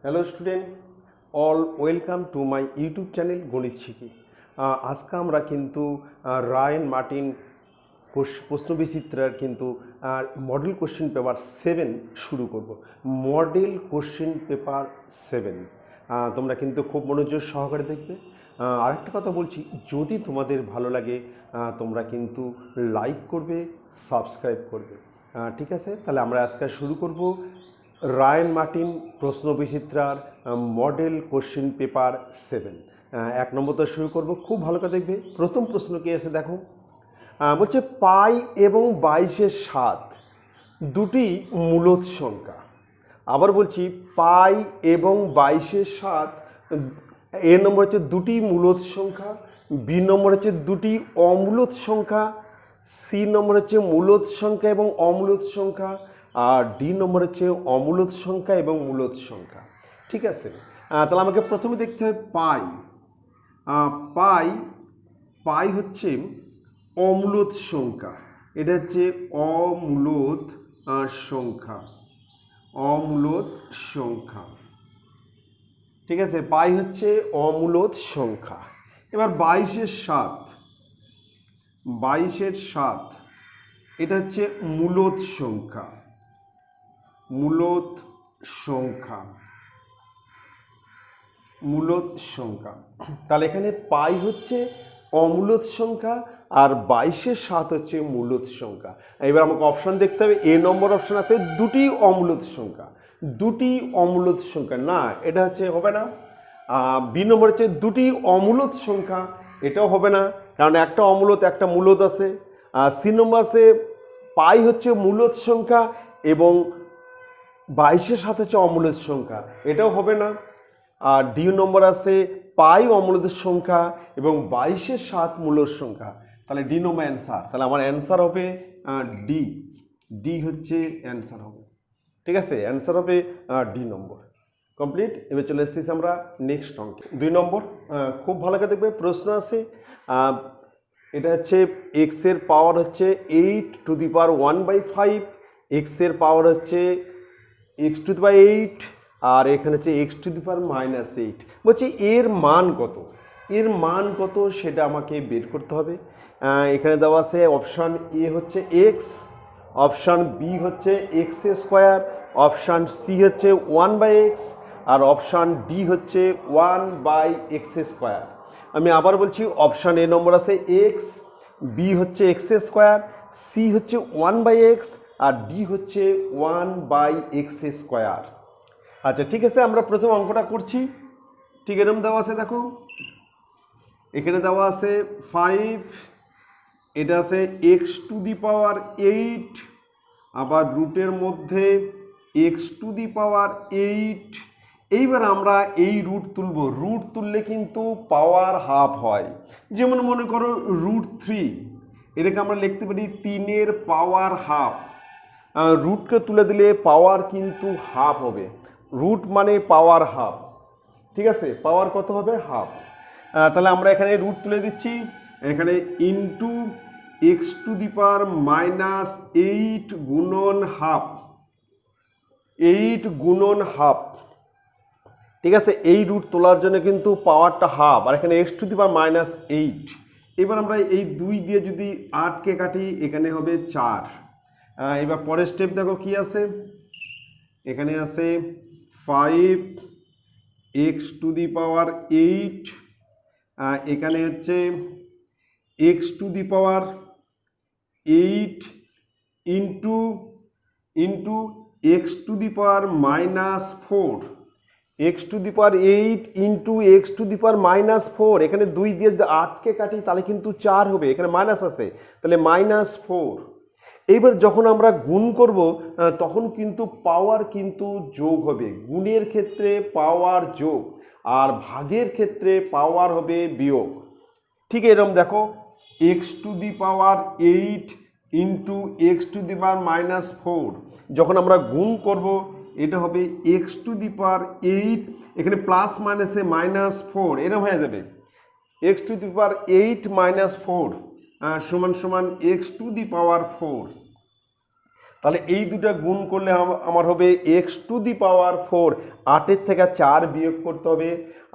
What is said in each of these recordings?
Hello student, all welcome to my YouTube channel গণিত শিখি। আজকে আমরা কিন্তু রায়ান মার্টিন প্রশ্নবিচিত্রার কিন্তু মডেল কোশ্চেন পেপার 7 শুরু করব। মডেল কোশ্চেন পেপার 7 তোমরা কিন্তু খুব মনোযোগ সহকারে দেখবে। আরেকটা কথা বলছি, যদি তোমাদের ভালো লাগে তোমরা কিন্তু লাইক করবে, সাবস্ক্রাইব করবে। ঠিক আছে, তাহলে আমরা আজকে শুরু করব রায়ান মার্টিন প্রশ্নবিচিত্রার মডেল কোশ্চেন পেপার 7। এক নম্বরটা শুরু করব, খুব ভালো করে দেখবে। প্রথম প্রশ্ন কি আছে দেখো, বলছে পাই এবং 22/7 দুটি মূলদ সংখ্যা। আবার বলছি পাই এবং 22/7 এ নম্বর হচ্ছে দুটি মূলদ সংখ্যা, বি নম্বর হচ্ছে দুটি অমূলদ সংখ্যা, সি নম্বর হচ্ছে মূলদ সংখ্যা এবং অমূলদ সংখ্যা, আর ডি নম্বর হচ্ছে অমূলদ সংখ্যা এবং মূলদ সংখ্যা। ঠিক আছে, তাহলে আমাকে প্রথমে দেখতে হবে পাই। পাই পাই হচ্ছে অমূলদ সংখ্যা, এটা হচ্ছে অমূলদ সংখ্যা, অমূলদ সংখ্যা। ঠিক আছে, পাই হচ্ছে অমূলদ সংখ্যা। এবার 22/7, 22/7 এটা হচ্ছে মূলদ সংখ্যা, মূলদ সংখ্যা, মূলদ সংখ্যা। তাহলে এখানে পাই হচ্ছে অমূলদ সংখ্যা আর 22/7 হচ্ছে মূলদ সংখ্যা। এবার আমাকে অপশন দেখতে হবে, এ নম্বর অপশন আছে দুটি অমূলদ সংখ্যা, দুটি অমূলদ সংখ্যা না, এটা হচ্ছে হবে না। বি নম্বর হচ্ছে দুটি অমূলদ সংখ্যা, এটাও হবে না, কারণ একটা অমূলদ একটা মূলদ আছে। সি নম্বর আছে পাই হচ্ছে মূলদ সংখ্যা এবং 22/7 হচ্ছে অমূলদ সংখ্যা, এটাও হবে না। আর ডি নম্বর আছে পাই অমূলদের সংখ্যা এবং 22/7 মূলদ সংখ্যা, তাহলে ডি নম্বর অ্যান্সার। তাহলে আমার অ্যান্সার হবে ডি, ডি হচ্ছে অ্যান্সার হবে। ঠিক আছে, অ্যান্সার হবে ডি নম্বর। কমপ্লিট। এবার চলে এসেছি আমরা নেক্সট অঙ্কে। 2 নম্বর, খুব ভালো করে দেখবে, প্রশ্ন আছে এটা হচ্ছে এক্স এর পাওয়ার হচ্ছে 8⁵ এক্স এর পাওয়ার হচ্ছে x⁸, আর এখানে হচ্ছে x⁻⁻8। বলছি এর মান কত, এর মান কত সেটা আমাকে বের করতে হবে। এখানে দেওয়া আছে অপশান এ হচ্ছে এক্স, অপশান বি হচ্ছে x², অপশান সি হচ্ছে 1/x, আর অপশান ডি হচ্ছে 1/x²। আমি আবার বলছি, অপশান এ নম্বর আছে এক্স, বি হচ্ছে x², সি হচ্ছে 1/x, আর ডি হচ্ছে 1/x²। আচ্ছা ঠিক আছে, আমরা প্রথম অঙ্কটা করছি। ঠিক এরকম দেওয়া আছে দেখো, এখানে দেওয়া আছে 5, এটা আছে x⁸8, আবার রুটের মধ্যে x⁸8। এইবার আমরা এই রুট তুলব, রুট তুললে কিন্তু পাওয়ার হাফ হয়। যেমন মনে করো √3, এটাকে আমরা লিখতে পারি 3 পাওয়ার হাফ। রুটকে তুলে দিলে পাওয়ার কিন্তু হাফ হবে, রুট মানে পাওয়ার হাফ। ঠিক আছে, পাওয়ার কত হবে? হাফ। তাহলে আমরা এখানে রুট তুলে দিচ্ছি, এখানে ইন্টু x⁻⁻8 গুণন হাফ, 8 গুণন হাফ। ঠিক আছে, এই রুট তোলার জন্য কিন্তু পাওয়ারটা হাফ, আর এখানে x⁻⁻8। এবার আমরা এই 2 দিয়ে যদি 8কে কাটি, এখানে হবে 4। এবার পরের স্টেপ দেখো কি আছে, এখানে আছে 5x⁸8, এখানে হচ্ছে x⁸8 into x⁻⁻4, x⁸8 into x⁻⁻4। এখানে 2 দিয়ে যদি 8কে কাটি তাহলে কিন্তু 4 হবে, এখানে মাইনাস আছে, তাহলে -4। এইবার যখন আমরা গুণ করব তখন কিন্তু পাওয়ার কিন্তু যোগ হবে, গুণের ক্ষেত্রে পাওয়ার যোগ আর ভাগের ক্ষেত্রে পাওয়ার হবে বিয়োগ। ঠিক এরকম দেখো, x⁸8 ইন্টু x⁻⁻4 যখন আমরা গুণ করব এটা হবে x⁸8, এখানে প্লাস মাইনাসে -4, এরকম হয়ে যাবে x⁸8 - 4 সমান x⁴। তাহলে এই দুটা গুণ করলে আমার হবে এক্স টু দি পাওয়ার 4। 8-এর থেকে 4 বিয়োগ করতে হবে,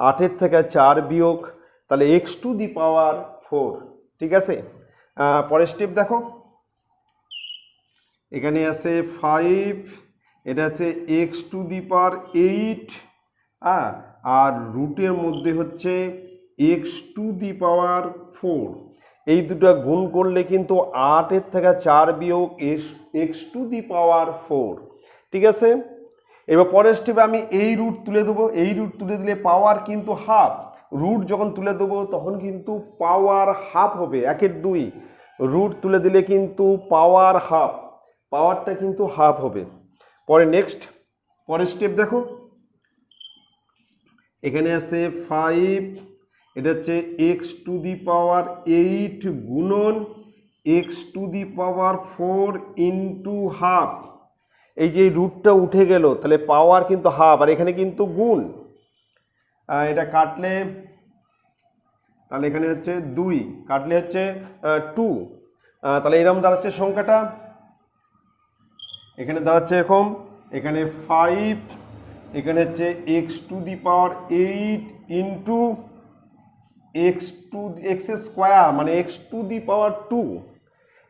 8-এর থেকে 4 বিয়োগ, তাহলে এক্স টু দি পাওয়ার 4। ঠিক আছে, পরের স্টেপ দেখো, এখানে আছে 5, এটা হচ্ছে এক্স টু দি পাওয়ার 8, আর রুটের মধ্যে হচ্ছে এক্স টু দি পাওয়ার 4। এই দুটো গুণ করলে কিন্তু 8-এর থেকে 4 বিয়োগ এক্স টু দি পাওয়ার 4। ঠিক আছে, এবার পরের স্টেপে আমি এই রুট তুলে দেবো, এই রুট তুলে দিলে পাওয়ার কিন্তু হাফ, রুট যখন তুলে দেবো তখন কিন্তু পাওয়ার হাফ হবে, 1/2। রুট তুলে দিলে কিন্তু পাওয়ার হাফ, পাওয়ারটা কিন্তু হাফ হবে। পরে নেক্সট, পরের স্টেপ দেখো, এখানে আছে 5, এটা হচ্ছে এক্স টু দি পাওয়ার 8 গুণন x to the power 4 into half. এই যে রুটটা উঠে গেল, তাহলে পাওয়ার কিন্তু হাফ, আর এখানে কিন্তু গুণ, এটা কাটলে তাহলে এখানে হচ্ছে 2, কাটলে হচ্ছে 2, তাহলে এরকম দাঁড়াচ্ছে সংখ্যাটা, এখানে দাঁড়াচ্ছে এরকম, এখানে 5, এখানে হচ্ছে x to the power 8 into x square মানে এক্স টু দি পাওয়ার 2।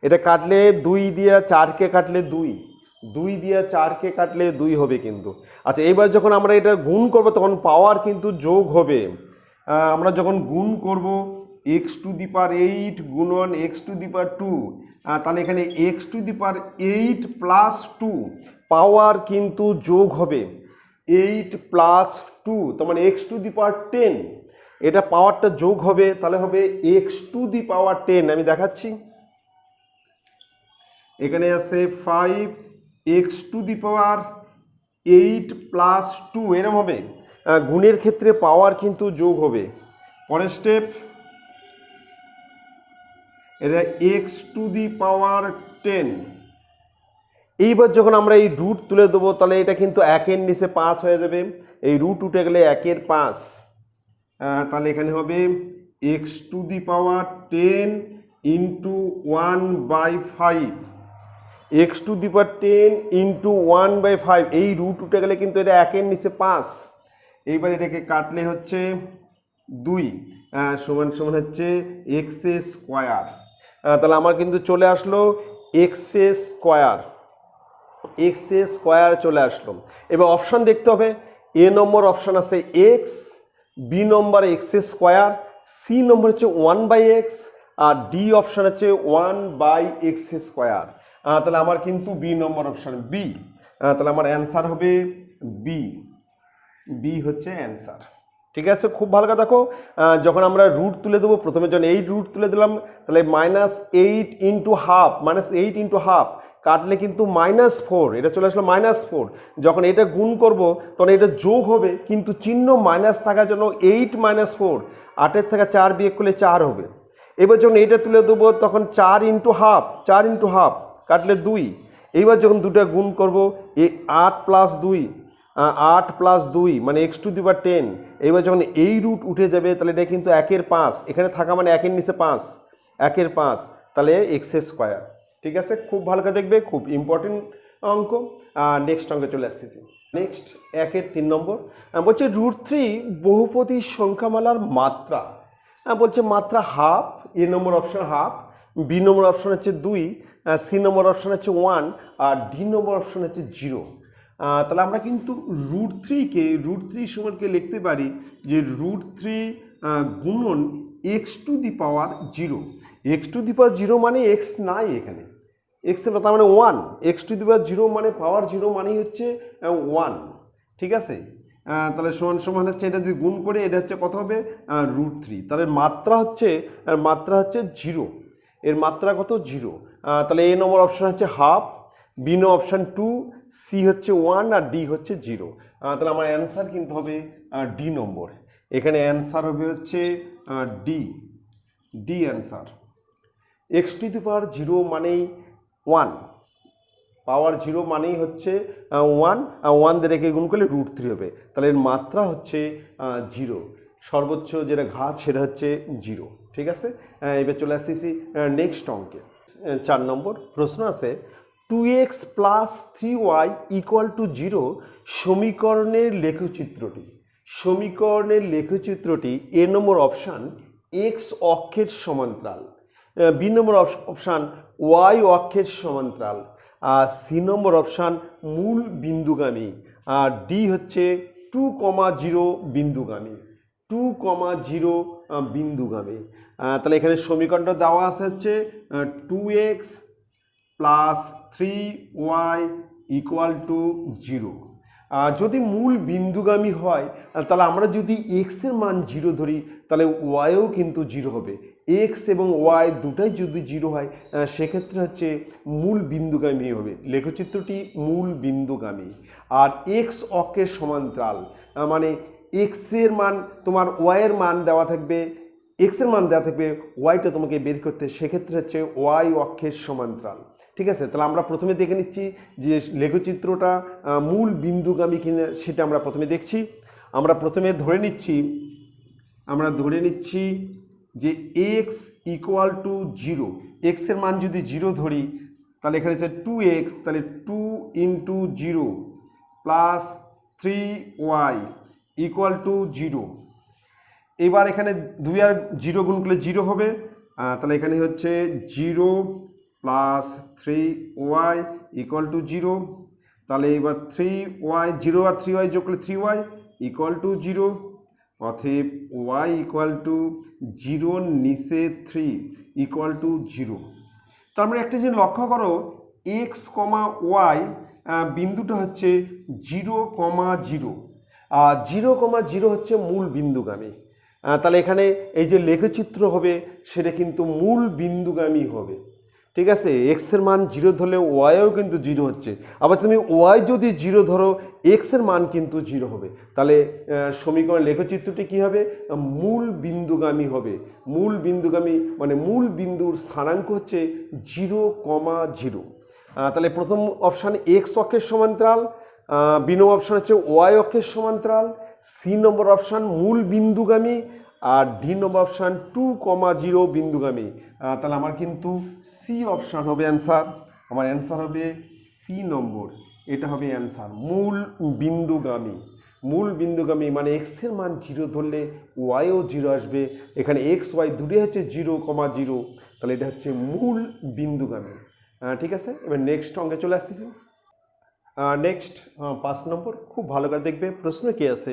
এটা কাটলে 2 দিয়ে 4কে কাটলে 2 দিয়ে 4কে কাটলে 2 হবে কিন্তু। আচ্ছা, এবার যখন আমরা এটা গুণ করব তখন পাওয়ার কিন্তু যোগ হবে। আমরা যখন গুণ করব এক্স টু দি পাওয়ার 8 গুণন এক্স টু দি পাওয়ার 2, তাহলে এখানে x to the power 8 plus 2, পাওয়ার কিন্তু যোগ হবে 8 প্লাস 2, তার মানে এক্স টু দি পাওয়ার 10। এটা পাওয়ারটা যোগ হবে, তাহলে হবে এক্স টু দি পাওয়ার 10। আমি দেখাচ্ছি, এখানে আছে 5 x to the power 8 plus 2, এরকম হবে। গুণের ক্ষেত্রে পাওয়ার কিন্তু যোগ হবে। পরের স্টেপ, এটা এক্স টু দি পাওয়ার 10। এইবার যখন আমরা এই রুট তুলে দেবো তাহলে এটা কিন্তু 1-এর নিচে 5 হয়ে যাবে, এই রুট উঠে গেলে 1-এর 5, তাহলে এখানে হবে x to the power 10 into 1/5, x to the power 10 into 1/5, এই রুট উঠে গেলে কিন্তু এটা 1-এর নিচে 5। এইবার এটাকে কাটলে হচ্ছে 2, সমান সমান হচ্ছে এক্স স্কোয়ার। তাহলে আমার কিন্তু চলে আসলো এক্স স্কোয়ার, এক্স স্কোয়ার চলে আসলো। এবার অপশান দেখতে হবে, এ নম্বর অপশান আছে এক্স, বি নম্বর এক্স স্কোয়ার, সি নম্বর হচ্ছে 1/x, আর ডি অপশান হচ্ছে 1/x স্কোয়ার। তাহলে আমার কিন্তু বি নম্বর অপশান বি, তাহলে আমার অ্যান্সার হবে বি, বি হচ্ছে অ্যান্সার। ঠিক আছে, খুব ভালো কথা। দেখো, যখন আমরা রুট তুলে দেবো, প্রথমে যখন এই রুট তুলে দিলাম তাহলে -8 ইন্টু হাফ, -8 ইন্টু হাফ কাটলে কিন্তু -4, এটা চলে আসলো -4। যখন এটা গুণ করব তখন এটা যোগ হবে, কিন্তু চিহ্ন মাইনাস থাকার জন্য 8 - 4, 8-এর থেকে 4 বিয়োগ করলে 4 হবে। এবার যখন এটা তুলে দেবো তখন 4 ইন্টু হাফ, 4 ইন্টু হাফ কাটলে 2। এইবার যখন দুটো গুণ করবো, এই 8 প্লাস 2, 8 প্লাস 2 মানে এক্স টু দি পাওয়ার 10। এবার যখন এই রুট উঠে যাবে তাহলে এটা কিন্তু 1-এর 5, এখানে থাকা মানে 1-এর নিচে 5, 1-এর 5, তাহলে এক্স স্কোয়ার। ঠিক আছে, খুব ভালো করে দেখবে, খুব ইম্পর্টেন্ট অঙ্ক। নেক্সট অঙ্কে চলে আসতেছি। নেক্সট 1-এর 3 নম্বর বলছে √3 বহুপদী সংখ্যামালার মাত্রা। বলছে মাত্রা হাফ, এ নম্বর অপশান হাফ, বি নম্বর অপশান হচ্ছে 2, সি নম্বর অপশান হচ্ছে 1, আর ডি নম্বর অপশান হচ্ছে 0। তাহলে আমরা কিন্তু √3কে √3 সমানকে লিখতে পারি যে √3 গুণন x to the power 0। X to the power 0 মানে এক্স নাই, এখানে এক্স এর তার মানে 1, এক্স টু দি পাওয়ার 0 মানে পাওয়ার 0 মানেই হচ্ছে 1। ঠিক আছে, তাহলে সমান সমান হচ্ছে, এটা যদি গুণ করে এটা হচ্ছে কত হবে √3, তাহলে মাত্রা হচ্ছে 0, এর মাত্রা কত 0। তাহলে এ নম্বর অপশান হচ্ছে হাফ, বি নম্বর অপশান 2, সি হচ্ছে 1, আর ডি হচ্ছে 0। তাহলে আমার অ্যান্সার কিন্তু হবে ডি নম্বর। এখানে অ্যান্সার হবে হচ্ছে D, D answer. X to the power 0 মানেই 1, পাওয়ার 0 মানেই হচ্ছে 1, 1 দিয়ে রেখে গুণ করলে √3 হবে, তাহলে এর মাত্রা হচ্ছে 0, সর্বোচ্চ যেটা ঘাত সেটা হচ্ছে 0। ঠিক আছে, এবার চলে আসতেছি নেক্সট অঙ্কে। 4 নম্বর প্রশ্ন আছে 2x plus 3y equal to 0 সমীকরণের লেখচিত্রটি এ নম্বর অপশান এক্স অক্ষের সমান্তরাল, বি নম্বর অপশান ওয়াই অক্ষের সমান্তরাল, আর সি নম্বর অপশান মূল বিন্দুগামী, আর ডি হচ্ছে 2,0 বিন্দুগামী, 2,0 বিন্দুগামী। তাহলে এখানে সমীকরণটা দেওয়া আছে হচ্ছে 2x plus 3y equal to 0। যদি মূল বিন্দুগামী হয় তাহলে আমরা যদি এক্সের মান 0 ধরি তাহলে ওয়াইও কিন্তু 0 হবে। এক্স এবং ওয়াই দুটাই যদি 0 হয় সেক্ষেত্রে হচ্ছে মূল বিন্দুগামী হবে। লেখচিত্রটি মূল বিন্দুগামী। আর এক্স অক্ষের সমান্তরাল মানে এক্সের মান তোমার ওয়াইয়ের মান দেওয়া থাকবে, এক্সের মান দেওয়া থাকবে, ওয়াইটা তোমাকে বের করতে, সেক্ষেত্রে হচ্ছে ওয়াই অক্ষের সমান্তরাল। ঠিক আছে, তাহলে আমরা প্রথমে দেখে নিচ্ছি যে লেখচিত্রটা মূল বিন্দুগামী কিনা সেটা আমরা প্রথমে দেখছি। আমরা প্রথমে ধরে নিচ্ছি যে এক্স ইকুয়াল টু 0, এক্সের মান যদি 0 ধরি তাহলে এখানে হচ্ছে 2x, তাহলে 2 into 0 plus 3y equal to 0। এবার এখানে 2 আর 0 গুণ করলে 0 হবে, তাহলে এখানে হচ্ছে 0 প্লাস 3y ইকুয়াল টু 0। তাহলে এবার 3y, 0 আর 3y যোগ করলে 3y ইকুয়াল টু 0। অতএব y ইকুয়াল টু 0 নিচে 3 ইকুয়াল টু 0। তার মানে একটা জিনিস লক্ষ্য করো, x, y বিন্দুটা হচ্ছে 0,0, 0,0 হচ্ছে মূল বিন্দুগামী। তাহলে এখানে এই যে লেখচিত্র হবে সেটা কিন্তু মূল বিন্দুগামী হবে। ঠিক আছে, এক্সের মান 0 ধরলে ওয়াইও কিন্তু 0 হচ্ছে, আবার তুমি ওয়াই যদি 0 ধরো এক্সের মান কিন্তু 0 হবে। তাহলে সমীকরণ লেখচিত্রটি কী হবে? মূল বিন্দুগামী হবে। মূল বিন্দুগামী মানে মূল বিন্দুর স্থানাঙ্ক হচ্ছে 0,0। তাহলে প্রথম অপশান এক্স অক্ষের সমান্তরাল, বি নম্বর অপশান হচ্ছে ওয়াই অক্ষের সমান্তরাল, সি নম্বর অপশান মূল বিন্দুগামী, আর ডি নম্বর অপশান 2,0 বিন্দুগামী। তাহলে আমার কিন্তু সি অপশান হবে অ্যান্সার। আমার অ্যান্সার হবে সি নম্বর, এটা হবে অ্যান্সার। মূল বিন্দুগামী মানে এক্সের মান 0 ধরলে ওয়াইও 0 আসবে। এখানে এক্স ওয়াই দুটোই হচ্ছে 0,0, তাহলে এটা হচ্ছে মূল বিন্দুগামী। ঠিক আছে, এবার নেক্সট অঙ্কে চলে আসতেছি। নেক্সট 5 নম্বর, খুব ভালো করে দেখবে প্রশ্ন কি আছে।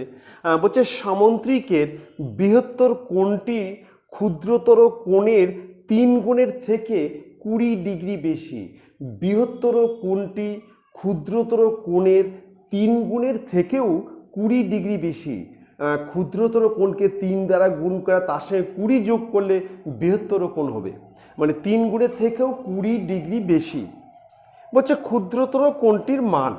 বলছে সামন্ত্রিকের বৃহত্তর কোণটি ক্ষুদ্রতর কোণের 3 গুণের থেকে 20 ডিগ্রি বেশি। বৃহত্তর কোণটি ক্ষুদ্রতর কোণের 3 গুণের থেকেও 20 ডিগ্রি বেশি। ক্ষুদ্রতর কোণকে 3 দ্বারা গুণ করা, তার সঙ্গে 20 যোগ করলে বৃহত্তর কোণ হবে, মানে 3 গুণের থেকেও 20 ডিগ্রি বেশি। বলছে ক্ষুদ্রতর কোণটির মান,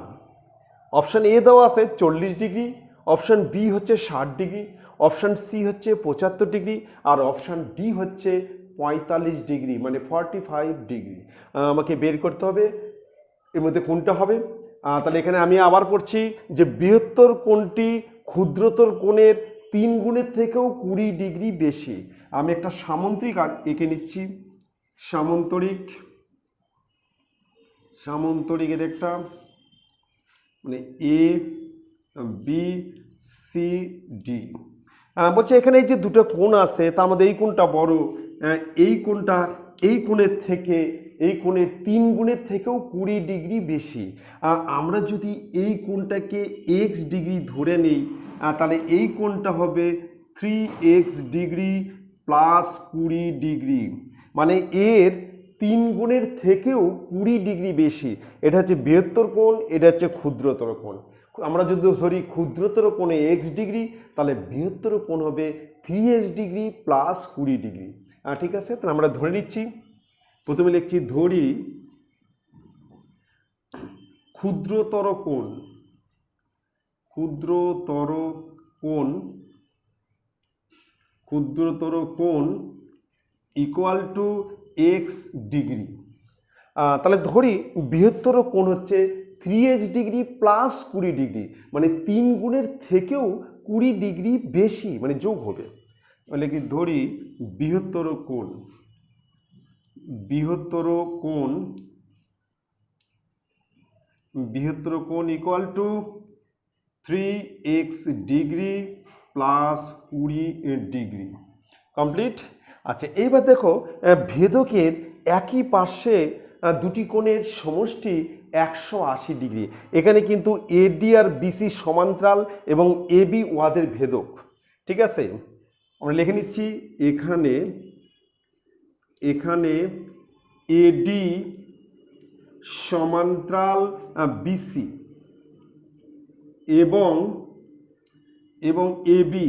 অপশান এ দেওয়া আছে 40 ডিগ্রি, অপশান বি হচ্ছে 60 ডিগ্রি, অপশান সি হচ্ছে 75 ডিগ্রি, আর অপশান ডি হচ্ছে 45 ডিগ্রি, মানে 45 ডিগ্রি। আমাকে বের করতে হবে এর মধ্যে কোনটা হবে। তাহলে এখানে আমি আবার পড়ছি যে বৃহত্তর কোণটি ক্ষুদ্রতর কোণের 3 গুণের থেকেও 20 ডিগ্রি বেশি। আমি একটা সামন্ত্রিক এঁকে নিচ্ছি, সামন্তরিকের একটা মানে এ বি সি ডি। বলছে এখানে এই যে দুটো কোণ আছে তার মধ্যে এই কোণটা বড়, এই কোণটা এই কোণের 3 গুণের থেকেও 20 ডিগ্রি বেশি। আমরা যদি এই কোণটাকে এক্স ডিগ্রি ধরে নিই তাহলে এই কোণটা হবে 3x ডিগ্রি প্লাস 20 ডিগ্রি, মানে এর 3 গুণের থেকেও 20 ডিগ্রি বেশি। এটা হচ্ছে বৃহত্তর কোণ, এটা হচ্ছে ক্ষুদ্রতর কোণ। আমরা যদি ধরি ক্ষুদ্রতর কোণে x ডিগ্রি তাহলে বৃহত্তর কোণ হবে 3x ডিগ্রি প্লাস 20 ডিগ্রি। ঠিক আছে, তাহলে আমরা ধরে নিচ্ছি, প্রথমে লিখছি ধরি ক্ষুদ্রতর কোণ ইকুয়াল টু এক্স ডিগ্রি। তাহলে ধরি বৃহত্তর কোণ হচ্ছে 3x ডিগ্রি প্লাস 20 ডিগ্রি, মানে 3 গুণের থেকেও 20 ডিগ্রি বেশি, মানে যোগ হবে। তাহলে কি ধরি বৃহত্তর কোণ বৃহত্তর কোণ equal to 3x degree plus 20 degree. Complete. আচ্ছা এইবার দেখো ভেদকের একই পাশে দুটি কোণের সমষ্টি 180 ডিগ্রি। এখানে কিন্তু এডি আর বিসি সমান্তরাল এবং এবি ওয়াদের ভেদক। ঠিক আছে, আমরা লিখে নিচ্ছি এখানে এডি সমান্তরাল বিসি এবং এবি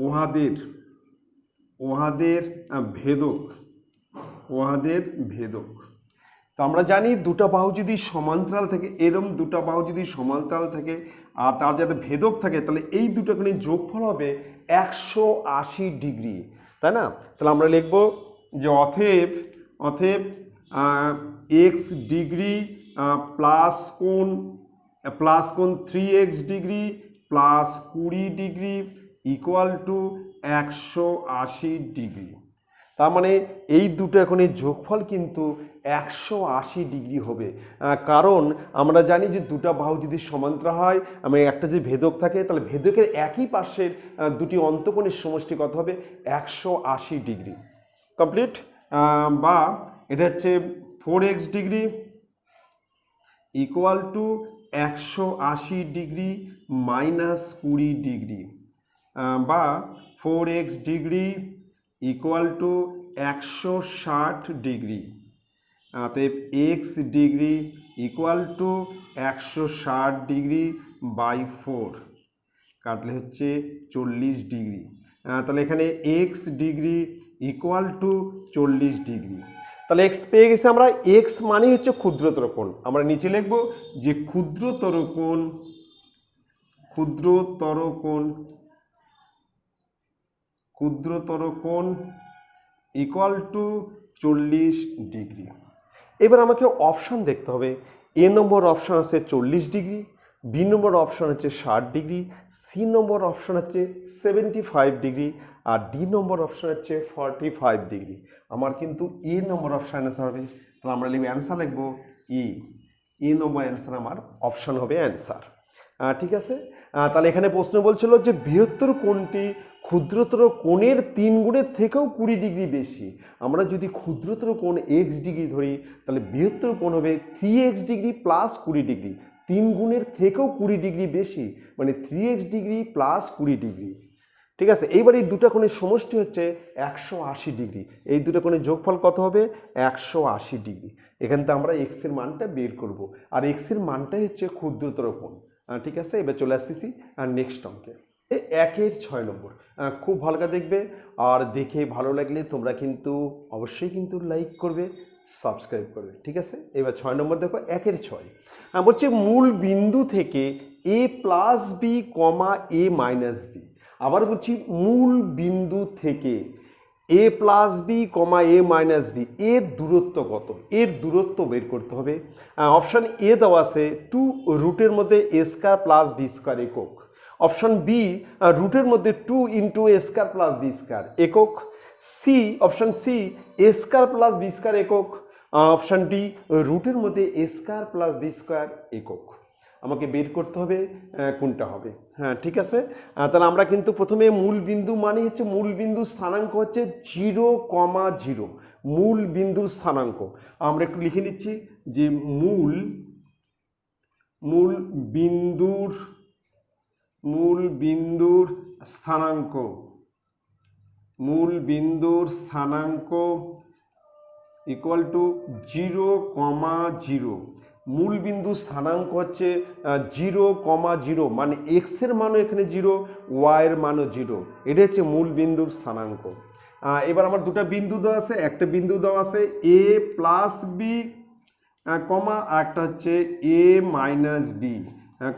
ওহাদের ভেদক। তো আমরা জানি দুটা বাহু যদি সমান্তরাল থাকে, এরম দুটা বাহু যদি সমান্তরাল থাকে আর তার যাতে ভেদক থাকে, তাহলে এই দুটো কোণে যোগফল হবে 180 ডিগ্রি, তাই না? তাহলে আমরা লিখব যে অতএব এক্স ডিগ্রি প্লাস কোণ 3x degree plus 20 degree equal to 180 degree. তার মানে এই দুটো এখনের যোগফল কিন্তু 180 ডিগ্রি হবে, কারণ আমরা জানি যে দুটো বাহু যদি সমান্তরাল হয়, মানে একটা যদি ভেদক থাকে, তাহলে ভেদকের একই পাশের দুটি অন্তকোণের সমষ্টি কত হবে? 180 ডিগ্রি। কমপ্লিট। বা এটা হচ্ছে 4x degree equal to 180 degree minus 20 degree, বা 4x degree equal to 160 degree. অতএব x degree equal to 160 degree by 4 কাটলে হচ্ছে 40 ডিগ্রি। তাহলে এখানে x degree equal to 40 degree. তাহলে এক্স পেয়ে গেছি আমরা। এক্স মানে হচ্ছে ক্ষুদ্রতর কোণ। আমরা নিচে লিখব যে ক্ষুদ্রতর কোণ ইকুয়াল টু 40 ডিগ্রি। এবার আমাকে অপশান দেখতে হবে। এ নম্বর অপশান আছে 40 ডিগ্রি, বি নম্বর অপশান হচ্ছে 60 ডিগ্রি, সি নম্বর অপশান হচ্ছে 75 ডিগ্রি, আর ডি নম্বর অপশান হচ্ছে 45 ডিগ্রি। আমার কিন্তু এ নম্বর অপশান অ্যান্সার হবে। তাহলে আমরা লিখব অ্যান্সার লিখব এ নম্বর অ্যান্সার আমার অপশান হবে অ্যান্সার। ঠিক আছে। তাহলে এখানে প্রশ্ন বলছিল যে বৃহত্তর কোণটি ক্ষুদ্রতর কোণের 3 গুণের থেকেও 20 ডিগ্রি বেশি। আমরা যদি ক্ষুদ্রতর কোণ x ডিগ্রি ধরি, তাহলে বৃহত্তর কোণ হবে 3x ডিগ্রি প্লাস 20 ডিগ্রি। 3 গুণের থেকেও 20 ডিগ্রি বেশি, মানে 3x ডিগ্রি প্লাস 20 ডিগ্রি। ঠিক আছে। এইবার এই দুটো কোণের সমষ্টি হচ্ছে 180 ডিগ্রি। এই দুটো কোণের যোগফল কত হবে? 180 ডিগ্রি। এখান থেকে আমরা x এর মানটা বের করব, আর x এর মানটাই হচ্ছে ক্ষুদ্রতর কোণ। ঠিক আছে। এবার চলে আসতেছি নেক্সট অঙ্কে। 1-এর 6 নম্বর। খুব ভালো করে দেখবে, আর দেখে ভালো লাগলে তোমরা কিন্তু অবশ্যই কিন্তু লাইক করবে, সাবস্ক্রাইব করবে। ঠিক আছে। এবার 6 নম্বর দেখো, 1-এর 6 বলছে মূল বিন্দু থেকে a plus B comma a minus B. আবার বলছি মূল বিন্দু থেকে a plus B comma a minus B এর দূরত্ব কত? এর দূরত্ব বের করতে হবে। অপশান এ দেওয়া আছে 2 রুটের মধ্যে a square plus B square একক। অপশান বি রুটের মধ্যে 2 into A square plus B square একক। Option C A square plus B square একক। অপশান ডি রুটের মধ্যে A square plus B square একক। আমাকে বের করতে হবে কোনটা হবে। হ্যাঁ, ঠিক আছে। তাহলে আমরা কিন্তু প্রথমে মূল বিন্দু মানে হচ্ছে মূল বিন্দুর স্থানাঙ্ক হচ্ছে 0,0। মূল বিন্দুর স্থানাঙ্ক আমরা একটু লিখে নিচ্ছি যে মূল বিন্দুর স্থানাঙ্ক ইকুয়াল টু 0,0। মূল বিন্দু স্থানাঙ্ক হচ্ছে 0,0, মানে এক্স এর মানও এখানে 0, ওয়াই এর মানও 0। এটা হচ্ছে মূল বিন্দুর স্থানাঙ্ক। এবার আমার দুটো বিন্দু দেওয়া আছে। একটা বিন্দু দেওয়া আছে a প্লাস বি কমা, একটা হচ্ছে a মাইনাস বি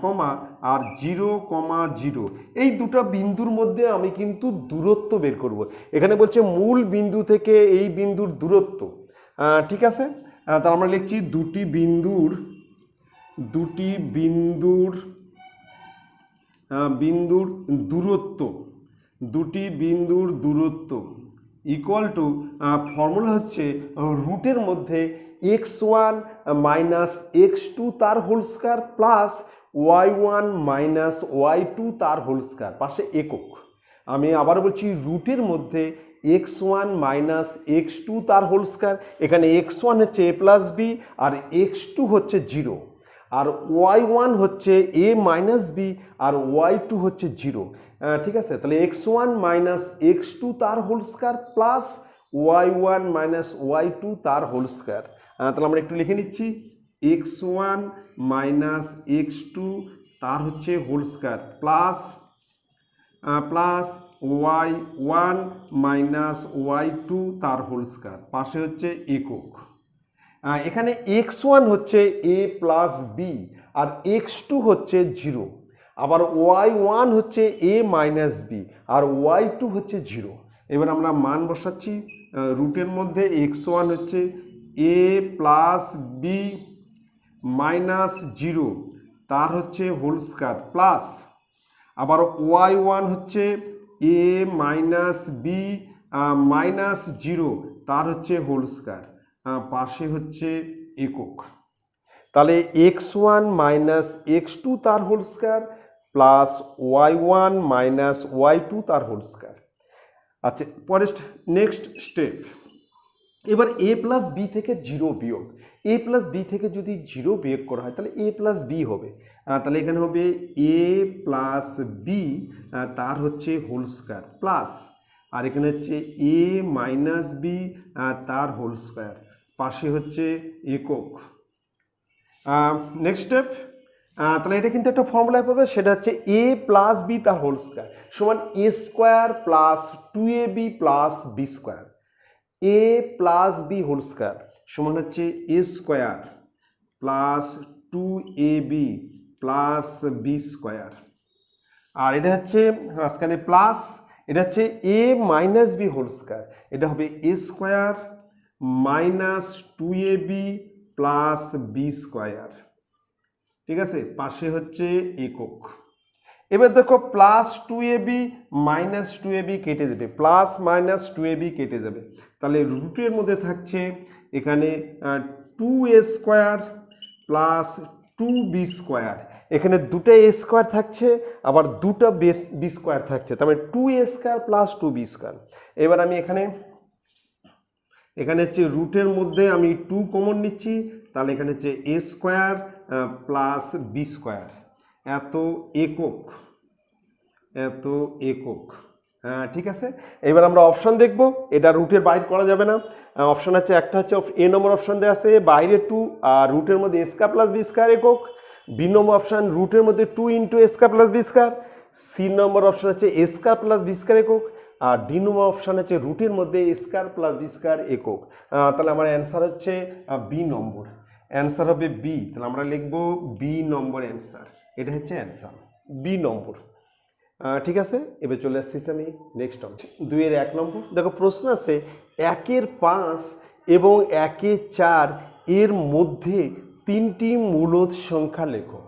কমা, আর 0,0। এই দুটো বিন্দুর মধ্যে আমি কিন্তু দূরত্ব বের করব। এখানে বলছে মূল বিন্দু থেকে এই বিন্দুর দূরত্ব। ঠিক আছে। তাহলে আমরা লিখছি দুটি বিন্দুর দূরত্ব ইকুয়াল টু ফর্মুলা হচ্ছে রুটের মধ্যে x1 মাইনাস x2 তার whole square plus y1 minus y2 তার হোল স্কয়ার, পাশে একক। আমি আবার বলছি রুটের মধ্যে x1 মাইনাস x2 তার হোল স্কয়ার, এখানে x1 হচ্ছে a plus B R x2 হচ্ছে 0, আর y1 হচ্ছে a minus b R y2 হচ্ছে 0। ঠিক আছে, তাহলে x1 মাইনাস x2 তার whole square plus y1 minus y2 তার হোল স্কয়ার। তাহলে আমরা একটু লিখে নিচ্ছি x1 মাইনাস x2 তার হচ্ছে whole square plus plus y1 minus y2 তার হোল স্কয়ার, পাশে হচ্ছে একক। এখানে x1 হচ্ছে a plus B R x2 হচ্ছে 0, আবার y1 হচ্ছে a minus b R y2 হচ্ছে 0। এবার আমরা মান বসাচ্ছি, রুটের মধ্যে x1 হচ্ছে a প্লাস বি মাইনাস 0 তার হচ্ছে হোল স্কয়ার প্লাস আবার y1 হচ্ছে a মাইনাস বি মাইনাস 0 তার হচ্ছে হোল স্কয়ার, পাশে হচ্ছে একক। তাহলে x1 মাইনাস x2 তার whole square plus y1 minus y2 তার হোল স্কয়ার। আচ্ছা, পরে নেক্সট স্টেপ, এবার a প্লাস বি থেকে 0 বিয়োগ। a প্লাস বি থেকে যদি 0 বিয়োগ করা হয় তাহলে a প্লাস বি হবে, তাহলে এখানে হবে a প্লাস বি তার হচ্ছে হোল স্কয়ার প্লাস আর এখানে হচ্ছে a মাইনাস বি তার হোল স্কয়ার, পাশে হচ্ছে একক। নেক্সট স্টেপ, তাহলে এটা কিন্তু একটা ফর্মুলায় পাবে, সেটা হচ্ছে a প্লাস বি তার হোল স্কয়ার সমান a square plus 2ab plus B square. a plus b whole square সমান হচ্ছে a square plus 2ab plus B square, আর এটা হচ্ছে মাঝখানে প্লাস, এটা হচ্ছে a minus b whole square, এটা হবে a square minus 2ab plus B square. ঠিক আছে, পাশে হচ্ছে একক। এবার দেখো প্লাস 2ab মাইনাস 2ab কেটে যাবে, প্লাস মাইনাস 2ab কেটে যাবে, তাহলে রুটের মধ্যে থাকছে এখানে 2a square plus 2b square, এখানে দুটো a স্কোয়ার থাকছে আবার দুটো বি স্কোয়ার থাকছে, তার মানে 2a square plus 2b square. এবার আমি এখানে হচ্ছে রুটের মধ্যে আমি 2 কমন নিচ্ছি, তাহলে এখানে হচ্ছে a square plus B square, এত একক। ঠিক আছে, এবার আমরা অপশন দেখব, এটা রুটের বাইরে করা যাবে না। অপশন আছে, একটা হচ্ছে a নম্বর অপশন দেওয়া আছে বাইরে 2 আর রুটের মধ্যে a square plus B square একক, বি নম্বর অপশন রুটের মধ্যে 2 into a square plus B square, C নম্বর অপশন হচ্ছে a square plus B square একক, আর ডি নম্বর অপশন হচ্ছে রুটের মধ্যে a square plus B square একক। তাহলে আমার অ্যান্সার হচ্ছে বি নম্বর, অ্যান্সার হবে বি, তাহলে আমরা লিখব বি নম্বর অ্যান্সার, এটা হচ্ছে অ্যান্সার বি নম্বর। ঠিক আছে, এবার চলে আসছিস আমি নেক্সট অপশন 2-এর 1 নম্বর। দেখো প্রশ্ন আছে 1-এর 5 এবং 1-এর 4 এর মধ্যে 3টি মূলদ সংখ্যা লেখো।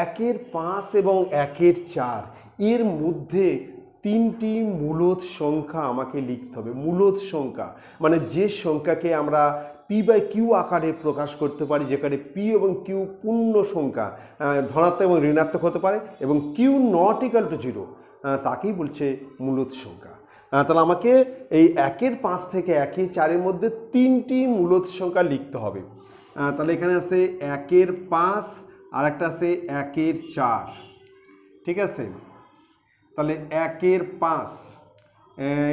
1-এর 5 এবং 1-এর 4 এর মধ্যে 3টি মূলদ সংখ্যা আমাকে লিখতে হবে। মূলদ সংখ্যা মানে যে সংখ্যাকে আমরা পি বাই কিউ আকারে প্রকাশ করতে পারি, যেখানে পি এবং কিউ পূর্ণ সংখ্যা, ধনাত্মক এবং ঋণাত্মক হতে পারে, এবং কিউ নট ইকাল টু 0, তাকেই বলছে মূলদ সংখ্যা। তাহলে আমাকে এই 1-এর 5 থেকে 1-এর 4-এর মধ্যে 3টি মূলদ সংখ্যা লিখতে হবে। তাহলে এখানে আছে 1-এর 5 আর একটা আছে 1-এর 4। ঠিক আছে, তাহলে 1-এর 5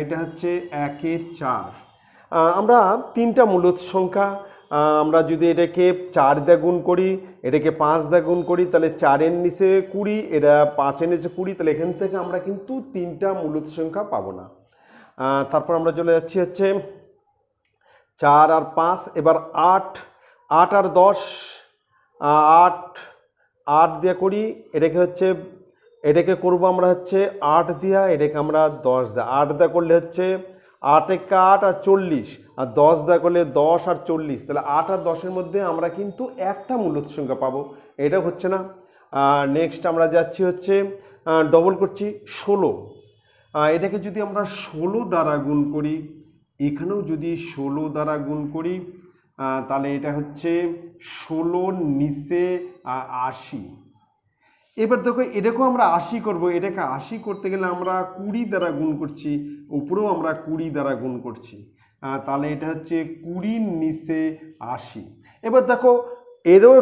এটা হচ্ছে 1-এর 4। আমরা 3টা মূলদ সংখ্যা, আমরা যদি এটাকে 4 দিয়ে গুণ করি, এটাকে 5 দিয়ে গুণ করি, তাহলে 4-এর নিচে 20, এটা 5-এর নিচে 20, তাহলে এখান থেকে আমরা কিন্তু 3টা মূলদ সংখ্যা পাবো না। তারপর আমরা চলে যাচ্ছি হচ্ছে 4 আর 5, এবার 8 আর 10, 8 দিয়ে করি, এটাকে করবো আমরা হচ্ছে 8 দিয়া, এটাকে আমরা 10 দেয়া, 8 দেয়া করলে হচ্ছে 8 × 8 আর 40, আর 10 দেয়া করলে 10 আর 40, তাহলে 8 আর 10-এর মধ্যে আমরা কিন্তু একটা মূলদ সংখ্যা পাবো, এটা হচ্ছে না। নেক্সট আমরা যাচ্ছি হচ্ছে ডবল করছি 16, এটাকে যদি আমরা 16 দ্বারা গুণ করি এখানেও যদি 16 দ্বারা গুণ করি তাহলে এটা হচ্ছে 16 নিচে 80। এবার দেখো এটাকেও আমরা 80 করব, এটাকে 80 করতে গেলে আমরা 20 দ্বারা গুণ করছি, উপরেও আমরা 20 দ্বারা গুণ করছি, তাহলে এটা হচ্ছে 20 নিচে 80। এবার দেখো এরও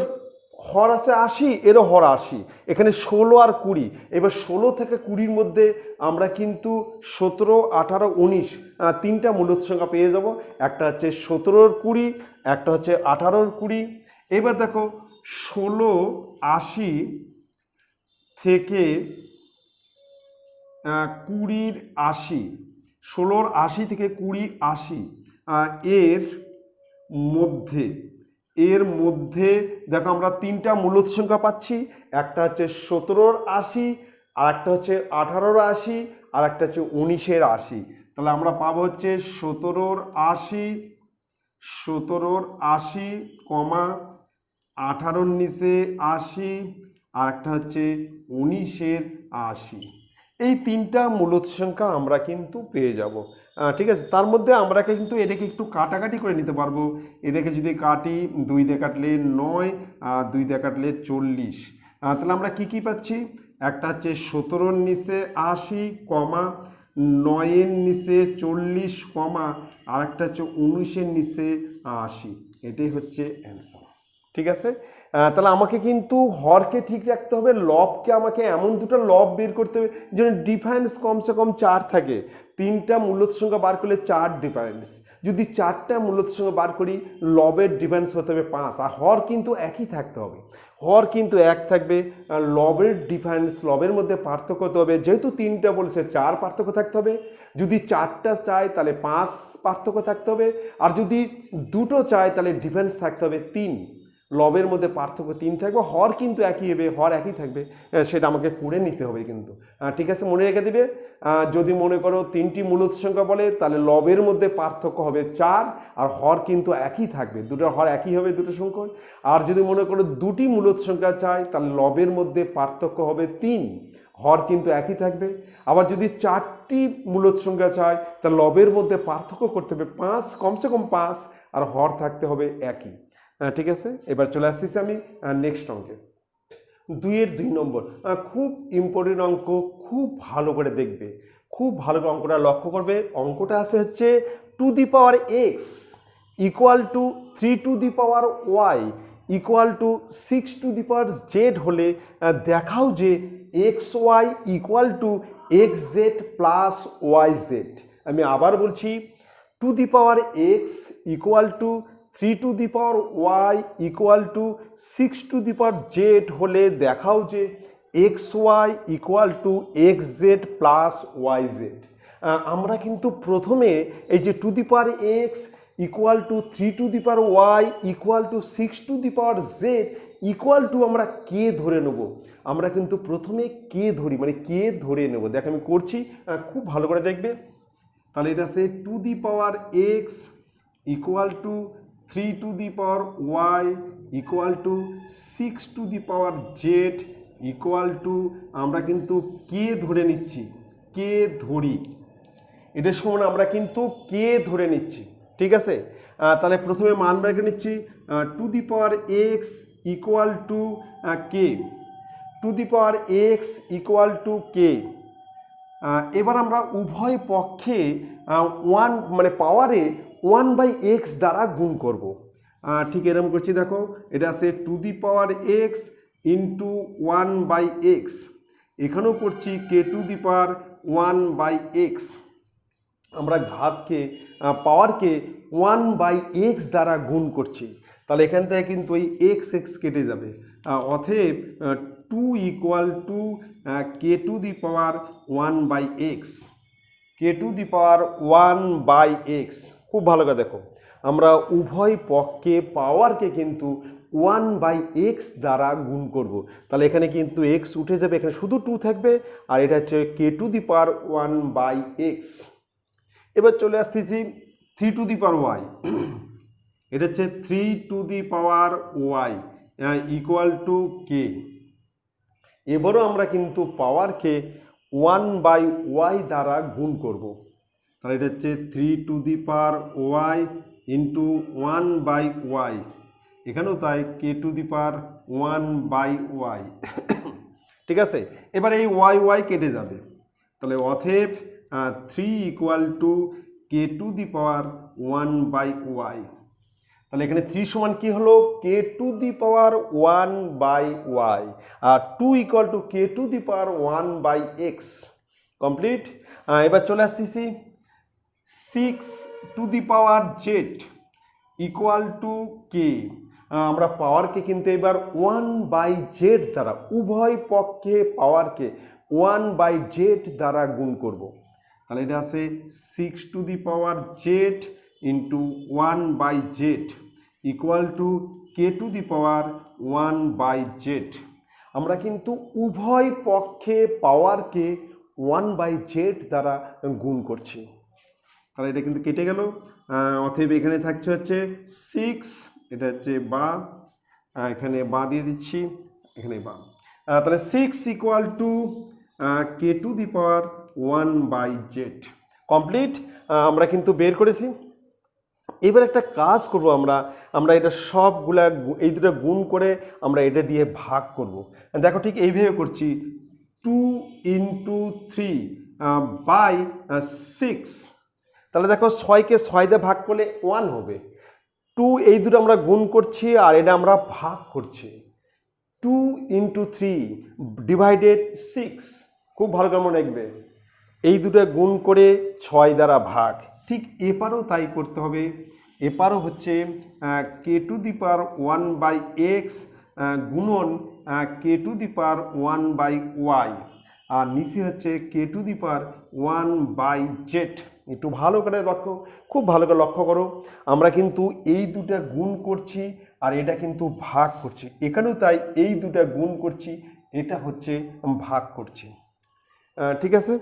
হর আছে 80, এরও হর 80, এখানে 16 আর 20। এবার 16 থেকে 20-র মধ্যে আমরা কিন্তু 17, 18, 19 তিনটা মূলত সংখ্যা পেয়ে যাব। একটা হচ্ছে 17-র 20, একটা হচ্ছে 18-র 20। এবার দেখো 16 80 থেকে 20-র 80, 16-র 80 থেকে 20 80 এর মধ্যে দেখো আমরা তিনটা মূলত সংখ্যা পাচ্ছি। একটা হচ্ছে 17-র 80, আর একটা হচ্ছে 18-র 80, আর একটা হচ্ছে 19-এর 80। তাহলে আমরা পাবো হচ্ছে 17-র 80, 18-র নিচে 80, আর একটা হচ্ছে 19-এর 80। এই তিনটা মূলত সংখ্যা আমরা কিন্তু পেয়ে যাব। ঠিক আছে, তার মধ্যে আমরা কিন্তু এটাকে একটু কাটাকাটি করে নিতে পারবো। এটাকে যদি কাটি 2 দিয়ে কাটলে 9, 2 দিয়ে কাটলে 40। তাহলে আমরা কি কি পাচ্ছি? একটা হচ্ছে 17-র নিচে 80, 9-এর নিচে 40, আর একটা হচ্ছে 19-এর নিচে 80। এটাই হচ্ছে অ্যান্সার। ঠিক আছে, তাহলে আমাকে কিন্তু হরকে ঠিক রাখতে হবে, লবকে আমাকে এমন দুটো লব বের করতে হবে যেন ডিফারেন্স কমসে কম 4 থাকে। তিনটা মূলত সংখ্যা বার করলে 4 ডিফারেন্স, যদি 4টা মূলত সংখ্যা বার করি লবের ডিফারেন্স হতে হবে 5, আর হর কিন্তু একই থাকতে হবে, হর কিন্তু এক থাকবে। লবের ডিফারেন্স, লবের মধ্যে পার্থক্য হতে হবে, যেহেতু 3টা বলেছে 4 পার্থক্য থাকতে হবে। যদি 4টা চাই তাহলে 5 পার্থক্য থাকতে হবে, আর যদি 2টো চাই তাহলে ডিফারেন্স থাকতে হবে 3। লবের মধ্যে পার্থক্য 3 থাকবে, হর কিন্তু একই হবে, হর একই থাকবে, সেটা আমাকে করে নিতে হবে কিন্তু। ঠিক আছে, মনে রেখে দিবে। যদি মনে করো 3টি মূলত সংখ্যা বলে তাহলে লবের মধ্যে পার্থক্য হবে 4, আর হর কিন্তু একই থাকবে, দুটোর হর একই হবে দুটো সংখ্যা। আর যদি মনে করো 2টি মূলত সংখ্যা চাই তাহলে লবের মধ্যে পার্থক্য হবে 3, হর কিন্তু একই থাকবে। আবার যদি 4টি মূলত সংখ্যা চাই তাহলে লবের মধ্যে পার্থক্য করতে হবে 5, কমসে কম 5, আর হর থাকতে হবে একই। ঠিক আছে, এবার চলে আসতেছি আমি নেক্সট অঙ্কে। 2-এর 2 নম্বর, খুব ইম্পর্টেন্ট অঙ্ক, খুব ভালো করে দেখবে, খুব ভালো করে অঙ্কটা লক্ষ্য করবে। অঙ্কটা আছে হচ্ছে 2 the power x equal two 3 to the power y equal to 6 to the power z হলে দেখাও যে xy equal to xz plus yz। আমি আবার বলছি, 2 the power x equal two 3 to the power y equal to 6 to the power z হলে দেখাও যে xy equal to xz plus yz। আমরা কিন্তু প্রথমে এই যে 2 the power x equal two 3 to the power y equal to 6 to the power z equal to আমরা কে ধরে নেব। আমরা কিন্তু প্রথমে কে ধরি, মানে কে ধরে নেব। দেখ আমি করছি, খুব ভালো করে দেখবে। তাহলে এটা আছে 2 the power x equal two 3 to the power y equal to 6 to the power z equal to আমরা কিন্তু কে ধরে নিচ্ছি, কে ধরি, এটার সমান আমরা কিন্তু কে ধরে নিচ্ছি। ঠিক আছে, তাহলে প্রথমে মান বের করে নিচ্ছি, 2 the power x equal to k, 2 the power x equal to k. এবার আমরা উভয় পক্ষে 1 মানে পাওয়ারে 1/x দ্বারা গুণ করব। ঠিক এরকম করছি, দেখো এটা আছে 2 the power x into 1/x, এখানেও করছি কে টু দি পাওয়ার 1/x। আমরা ঘাতকে পাওয়ারকে 1/x দ্বারা গুণ করছি, তাহলে এখান থেকে কিন্তু এই x কেটে যাবে। অতএব 2 equal to K to the power 1/x, K to the power 1/x। খুব ভালো করে দেখো, আমরা উভয় পক্ষে পাওয়ারকে কিন্তু 1/x দ্বারা গুণ করব। তাহলে এখানে কিন্তু x উঠে যাবে, এখানে শুধু 2 থাকবে, আর এটা হচ্ছে কে টু দি পাওয়ার 1/x। এবার চলে আসতেছি 3 টু দি পাওয়ার y, এটা হচ্ছে 3 to the power y equal to k. এবারও আমরা কিন্তু পাওয়ারকে 1/y দ্বারা গুণ করব। তাহলে এটা হচ্ছে 3^y ইন্টু 1/y, এখানেও তাই k^1/y। ঠিক আছে, এবার এই y কেটে যাবে, তাহলে অতএব 3 = k^1/y। তাহলে এখানে 3 সমান কি হলো k^1/y, আর 2 = k^1/x। কমপ্লিট। এবার চলে আসতেছি 6^z = k। আমরা পাওয়ারকে কিন্তু এবার 1/z দ্বারা, উভয় পক্ষে পাওয়ারকে 1/z দ্বারা গুণ করব। তাহলে এটা আছে 6^z ইন্টু 1/z = k^1/z। আমরা কিন্তু উভয় পক্ষে পাওয়ারকে 1/z দ্বারা গুণ করছি। তাহলে এটা কিন্তু কেটে গেল, অতএব এখানে থাকছে হচ্ছে 6, এটা হচ্ছে বা, এখানে বা দিয়ে দিচ্ছি, এখানে বা। তাহলে 6 = k^1/z। কমপ্লিট। আমরা কিন্তু বের করেছি। এবার একটা কাজ করব, আমরা এটা সবগুলা এই দুটো গুণ করে আমরা এটা দিয়ে ভাগ করব। দেখো ঠিক এইভাবে করছি, 2 × 3/6। তাহলে দেখো 6কে 6 দিয়ে ভাগ করলে 1 হবে। 2 এই দুটো আমরা গুণ করছি আর এটা আমরা ভাগ করছি। 2 × 3/6। খুব ভালো করে মনে রাখবে, এই দুটো গুণ করে 6 দ্বারা ভাগ। ঠিক এপারও তাই করতে হবে। এপারও হচ্ছে k^1/x গুণন k^1/y, আর নিচে হচ্ছে k^1/z। একটু ভালো করে খুব ভালো করে লক্ষ্য করো, আমরা কিন্তু এই দুটা গুণ করছি আর এটা কিন্তু ভাগ করছি। এখানেও তাই এই দুটা গুণ করছি, এটা হচ্ছে ভাগ করছি। ঠিক আছে।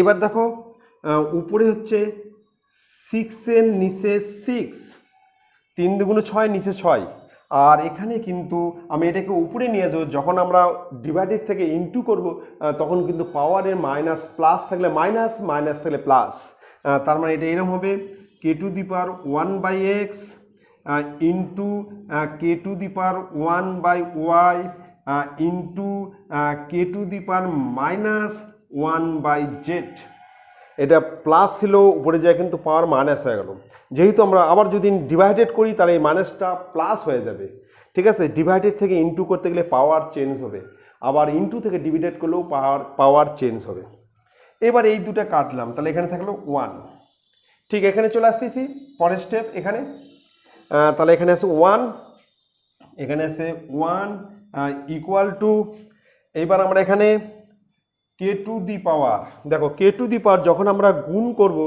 এবার দেখো উপরে হচ্ছে 6 এর নিচে 6, 3 × 6 নিচে 6, আর এখানে কিন্তু আমি এটাকে উপরে নিয়ে যাবো। যখন আমরা ডিভাইডেড থেকে ইনটু করব তখন কিন্তু পাওয়ারের মাইনাস প্লাস থাকলে মাইনাস, মাইনাস থাকলে প্লাস। তার মানে এটা এরকম হবে k^1/x into k^1/y into k^-1/z। এটা প্লাস ছিল, উপরে যায় কিন্তু পাওয়ার মাইনাস হয়ে গেল। যেহেতু আমরা আবার যদি ডিভাইডেড করি তাহলে এই মাইনাসটা প্লাস হয়ে যাবে। ঠিক আছে, ডিভাইডেড থেকে ইনটু করতে গেলে পাওয়ার চেঞ্জ হবে, আবার ইনটু থেকে ডিভাইডেড করলেও পাওয়ার চেঞ্জ হবে। এবার এই দুটো কাটলাম, তাহলে এখানে থাকলো 1। ঠিক এখানে চলে আসতেছি পরের স্টেপ। এখানে তাহলে এখানে আছে 1, এখানে আছে 1 = এইবার আমরা এখানে k^, দেখো k^, যখন আমরা গুণ করব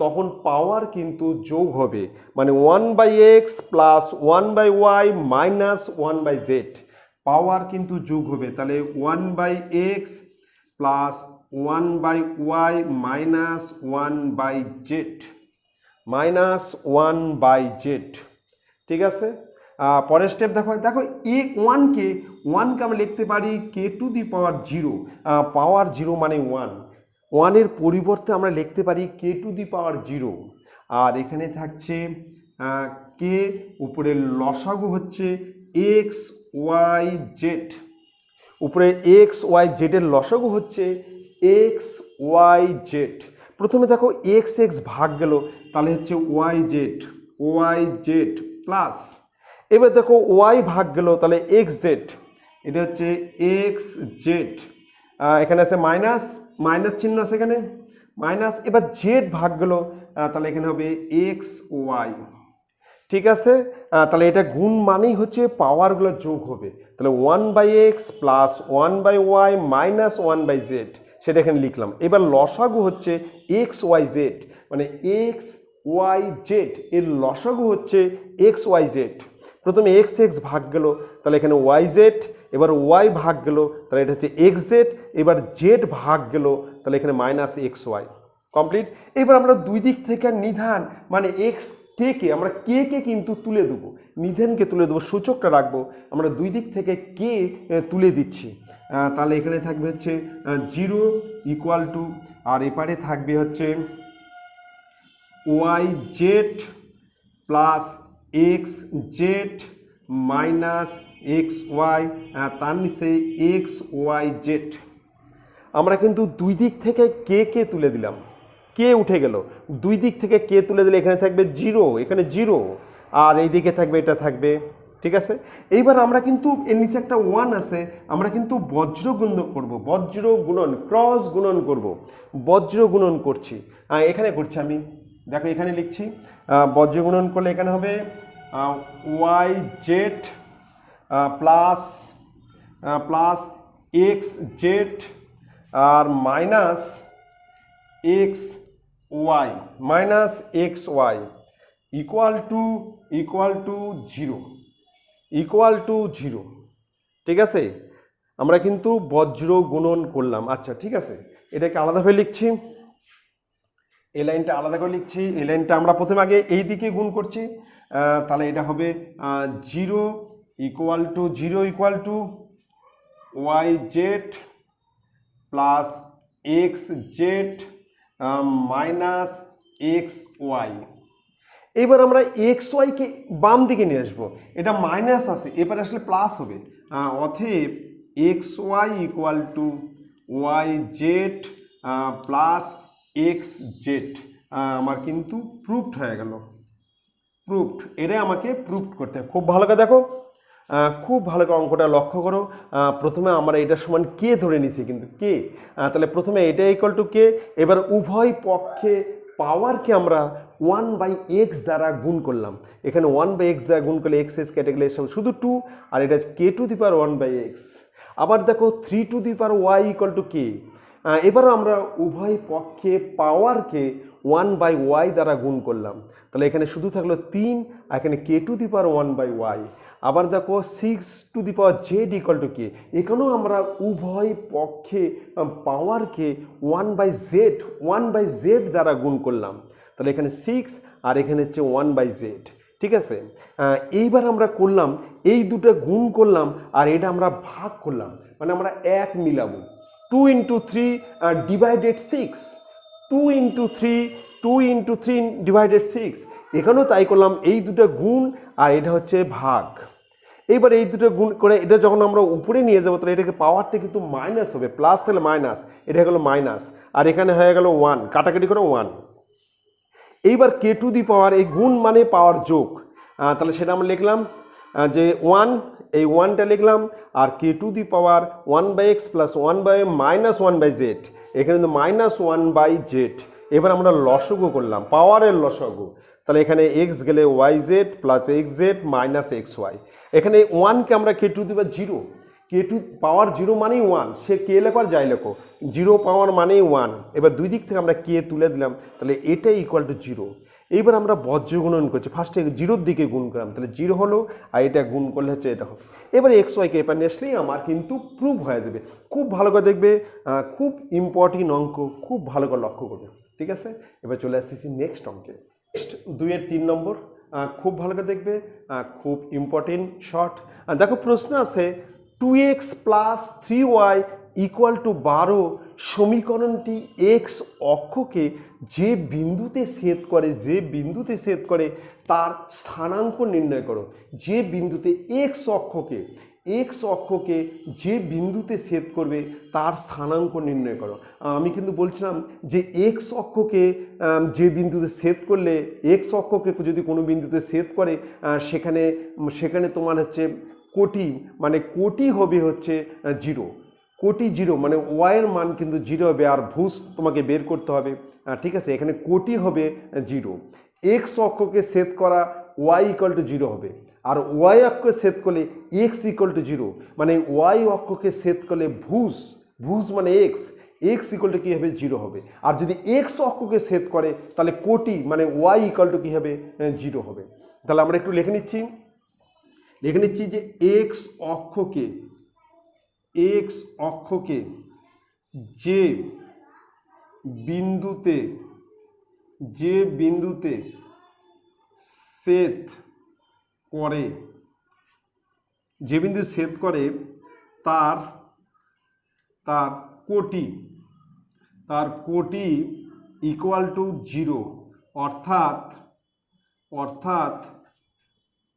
তখন পাওয়ার কিন্তু যোগ হবে, মানে 1/x plus 1/y minus 1/z, পাওয়ার কিন্তু যোগ হবে। তাহলে 1/x plus 1/y minus 1/z। ঠিক আছে, পরের স্টেপ দেখো এই 1কে আমরা লিখতে পারি k^0, পাওয়ার 0 মানে 1 এর পরিবর্তে আমরা লিখতে পারি k^0। আর এখানে থাকছে k, উপরে লসাগু হচ্ছে x y z, উপরে x y z এর লসাগু হচ্ছে x y z। প্রথমে দেখো x ভাগ গেল, তাহলে হচ্ছে y z প্লাস, এবার দেখো y ভাগ গেল, তাহলে xz, এটা হচ্ছে xz। এখানে আছে মাইনাস, মাইনাস চিহ্ন আছে এখানে মাইনাস। এবার z ভাগ গেল, তাহলে এখানে হবে xy। ঠিক আছে, তাহলে এটা গুণ মানেই হচ্ছে পাওয়ারগুলো যোগ হবে। তাহলে 1/x plus 1/y minus 1/z, সেটা এখানে লিখলাম। এবার লসাগু হচ্ছে xyz, মানে xyz এর লসাগু হচ্ছে xyz। প্রথমে x ভাগ গেল, তাহলে এখানে yz, এবার y ভাগ গেল, তাহলে এটা হচ্ছে xz, এবার z ভাগ গেল, তাহলে এখানে মাইনাস xy। কমপ্লিট। এবার আমরা দুই দিক থেকে নিধান মানে x কে আমরা কে কিন্তু তুলে দেবো, নিধানকে তুলে দেবো, সূচকটা রাখবো, আমরা দুই দিক থেকে কে তুলে দিচ্ছি। তাহলে এখানে থাকবে হচ্ছে 0 = আর এপারে থাকবে হচ্ছে Y Z plus x Z minus x Y, তার নিচে এক্স ওয়াই জেড। আমরা কিন্তু দুই দিক থেকে কে তুলে দিলাম, কে উঠে গেল, দুই দিক থেকে কে তুলে দিলে এখানে থাকবে জিরো, এখানে জিরো, আর এই দিকে থাকবে, এটা থাকবে, ঠিক আছে। এইবার আমরা কিন্তু এর নিচে একটা ওয়ান আছে, আমরা কিন্তু বজ্র গুণন করব, বজ্র গুণন, ক্রস গুণন করব, বজ্র গুণন করছি, এখানে করছি আমি, দেখো এখানে লিখছি, বজ্র গুণন করলে এখানে হবে Y Z plus plus x Z আর minus x Y equal to zero, ঠিক আছে। আমরা কিন্তু বজ্র গুণন করলাম। আচ্ছা ঠিক আছে, এটাকে আলাদাভাবে লিখছি, এই লাইনটা আলাদা করে লিখছি। এই লাইনটা আমরা প্রথমে আগে এই দিকে গুণ করছি, তাহলে এটা হবে zero equal to Y Z plus x Z minus x Y. এবার আমরা এক্স ওয়াইকে বাম দিকে নিয়ে আসবো, এটা মাইনাস আছে, এবার আসলে প্লাস হবে, অতএব X Y equal to Y Z plus x Z. আমার কিন্তু প্রুফড হয়ে গেল, প্রুফড, এটাই আমাকে প্রুফ করতে হবে। খুব ভালো করে দেখো, খুব ভালো করে অঙ্কটা লক্ষ্য করো। প্রথমে আমরা এটা সমান কে ধরে নিছি, কিন্তু কে, তাহলে প্রথমে এটা ইকুয়াল টু কে, এবার উভয় পক্ষে পাওয়ারকে আমরা 1/x দ্বারা গুণ করলাম। এখানে 1/x দ্বারা গুণ করলে এক্স কেটে গেলে শুধু 2, আর এটা কে টু দি পাওয়ার 1/x। আবার দেখো 3 to the power y equal to k. এবারও আমরা উভয় পক্ষে পাওয়ারকে 1/y দ্বারা গুণ করলাম, তাহলে এখানে শুধু থাকলো 3, আর এখানে কে টু দি পাওয়ার 1/y। আবার দেখো 6 to the power z equal to k, এখানেও আমরা উভয় পক্ষে পাওয়ারকে 1/z দ্বারা গুণ করলাম, তাহলে এখানে 6 আর এখানে হচ্ছে 1/z, ঠিক আছে। এইবার আমরা করলাম এই দুটো গুণ করলাম, আর এটা আমরা ভাগ করলাম, মানে আমরা এক মিলাবো। 2 into 3 divided 6, 2 into 3 divided 6, এখানেও তাই করলাম, এই দুটো গুণ আর এটা হচ্ছে ভাগ। এইবার এই দুটো গুণ করে এটা যখন আমরা উপরে নিয়ে যাবো, তাহলে এটাকে পাওয়ারটা কিন্তু মাইনাস হবে, প্লাস তাহলে মাইনাস, এটা হয়ে গেলো মাইনাস, আর এখানে হয়ে গেল 1, কাটাকাটি করে 1। এইবার কে টু দি পাওয়ার, এই গুণ মানে পাওয়ার যোগ, তাহলে সেটা আমরা লিখলাম যে 1, এই 1টা লিখলাম, আর k to the power 1/x plus 1/y minus 1/z, এখানে কিন্তু মাইনাস 1/z। এবার আমরা লসগু করলাম, পাওয়ারের লসগু, তাহলে এখানে এক্স গেলে y Z plus x Z minus x y. এখানে 1কে আমরা কে to the power 0, K two পাওয়ার 0 মানেই 1, সে কে লেখো আর যাই লেখো, 0 পাওয়ার মানেই 1। এবার দুই দিক থেকে আমরা কে তুলে দিলাম, তাহলে এটাই ইকুয়াল টু 0। এইবার আমরা বজ্র গুণন করছি, ফার্স্টে 0-র দিকে গুণ করলাম, তাহলে 0 হলো, আর এটা গুণ করলে হচ্ছে এটা হবে। এবার এক্স ওয়াইকে এবার নিয়ে আসলেই আমার কিন্তু প্রুফ হয়ে যাবে। খুব ভালো করে দেখবে, খুব ইম্পর্টেন্ট অঙ্ক, খুব ভালো করে লক্ষ্য করবে, ঠিক আছে। এবার চলে আসতেছি নেক্সট অঙ্কে, নেক্সট 2-এর 3 নম্বর, খুব ভালো করে দেখবে, খুব ইম্পর্টেন্ট শর্ট। দেখো প্রশ্ন আছে 2x plus 3y equal to 12 সমীকরণটি এক্স অক্ষকে যে বিন্দুতে ছেদ করে তার স্থানাঙ্ক নির্ণয় করো। যে বিন্দুতে এক্স অক্ষকে যে বিন্দুতে ছেদ করবে তার স্থানাঙ্ক নির্ণয় করো। আমি কিন্তু বলছিলাম যে এক্স অক্ষকে যে বিন্দুতে ছেদ করলে, এক্স অক্ষকে যদি কোনো বিন্দুতে ছেদ করে, সেখানে তোমার হচ্ছে কোটি, মানে কোটি হবে হচ্ছে 0, কোটি 0, মানে ওয়াইয়ের মান কিন্তু 0 হবে, আর ভুজ তোমাকে বের করতে হবে, ঠিক আছে। এখানে কোটি হবে 0, এক্স অক্ষকে ছেদ করা ওয়াই ইকুয়াল টু 0 হবে, আর ওয়াই অক্ষকে ছেদ করলে এক্স ইকুয়াল টু 0, মানে ওয়াই অক্ষকে ছেদ করলে ভুজ মানে এক্স ইকুয়াল টু কী হবে 0 হবে, আর যদি এক্স অক্ষকে ছেদ করে তাহলে কোটি মানে ওয়াই ইকুয়াল টু কী হবে 0 হবে। তাহলে আমরা একটু লিখে নিচ্ছি যে এক্স অক্ষকে যে বিন্দুতে ছেদ করে তার তার কোটি ইকুয়াল টু 0, অর্থাৎ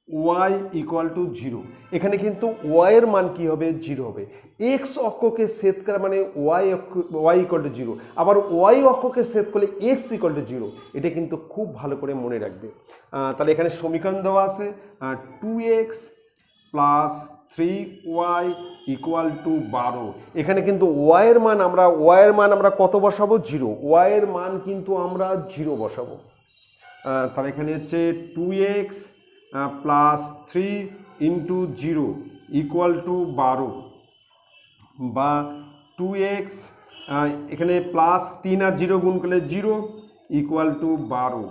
ওয়াই ইকুয়াল টু 0। এখানে কিন্তু ওয়াইয়ের মান কি হবে? 0 হবে। এক্স অক্ষকে সেট করা মানে ওয়াই ইকুয়াল টু 0, আবার ওয়াই অক্ষকে সেট করলে এক্স ইকুয়াল টু 0। এটা কিন্তু খুব ভালো করে মনে রাখবে। তাহলে এখানে সমীকরণ দেওয়া আছে 2x plus 3y equal to 12। এখানে কিন্তু ওয়াইয়ের মান আমরা কত বসাবো? 0। ওয়াইয়ের মান কিন্তু আমরা 0 বসাবো। তাহলে এখানে হচ্ছে 2x plus 3 into 0 equal to 12, বা 2x এখানে প্লাস 3 আর 0 গুণ করলে 0 ইকুয়াল টু 12।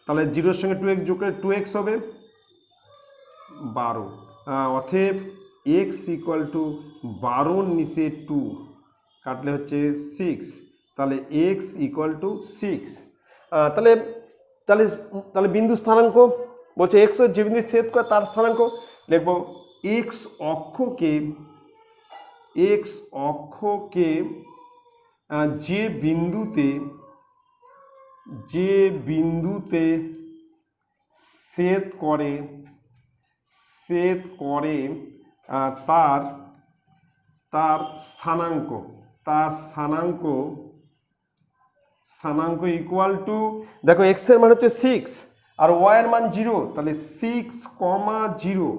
তাহলে 0-র সঙ্গে 2x যোগ করলে 2x হবে 12। অতএব x ইকুয়াল টু 12 নিচে 2 কাটলে হচ্ছে 6। তাহলে x ইকুয়াল টু 6। তাহলে তাহলে তাহলে বিন্দু স্থানাঙ্ক বলছে x যে বিন্দু ছেদ করে তার স্থানাঙ্ক লিখব x অক্ষকে যে বিন্দুতে ছেদ করে তার স্থানাঙ্ক ইকুয়াল টু, দেখো x এর মান হচ্ছে 6 আর y এর মান 0, তাহলে 6,0,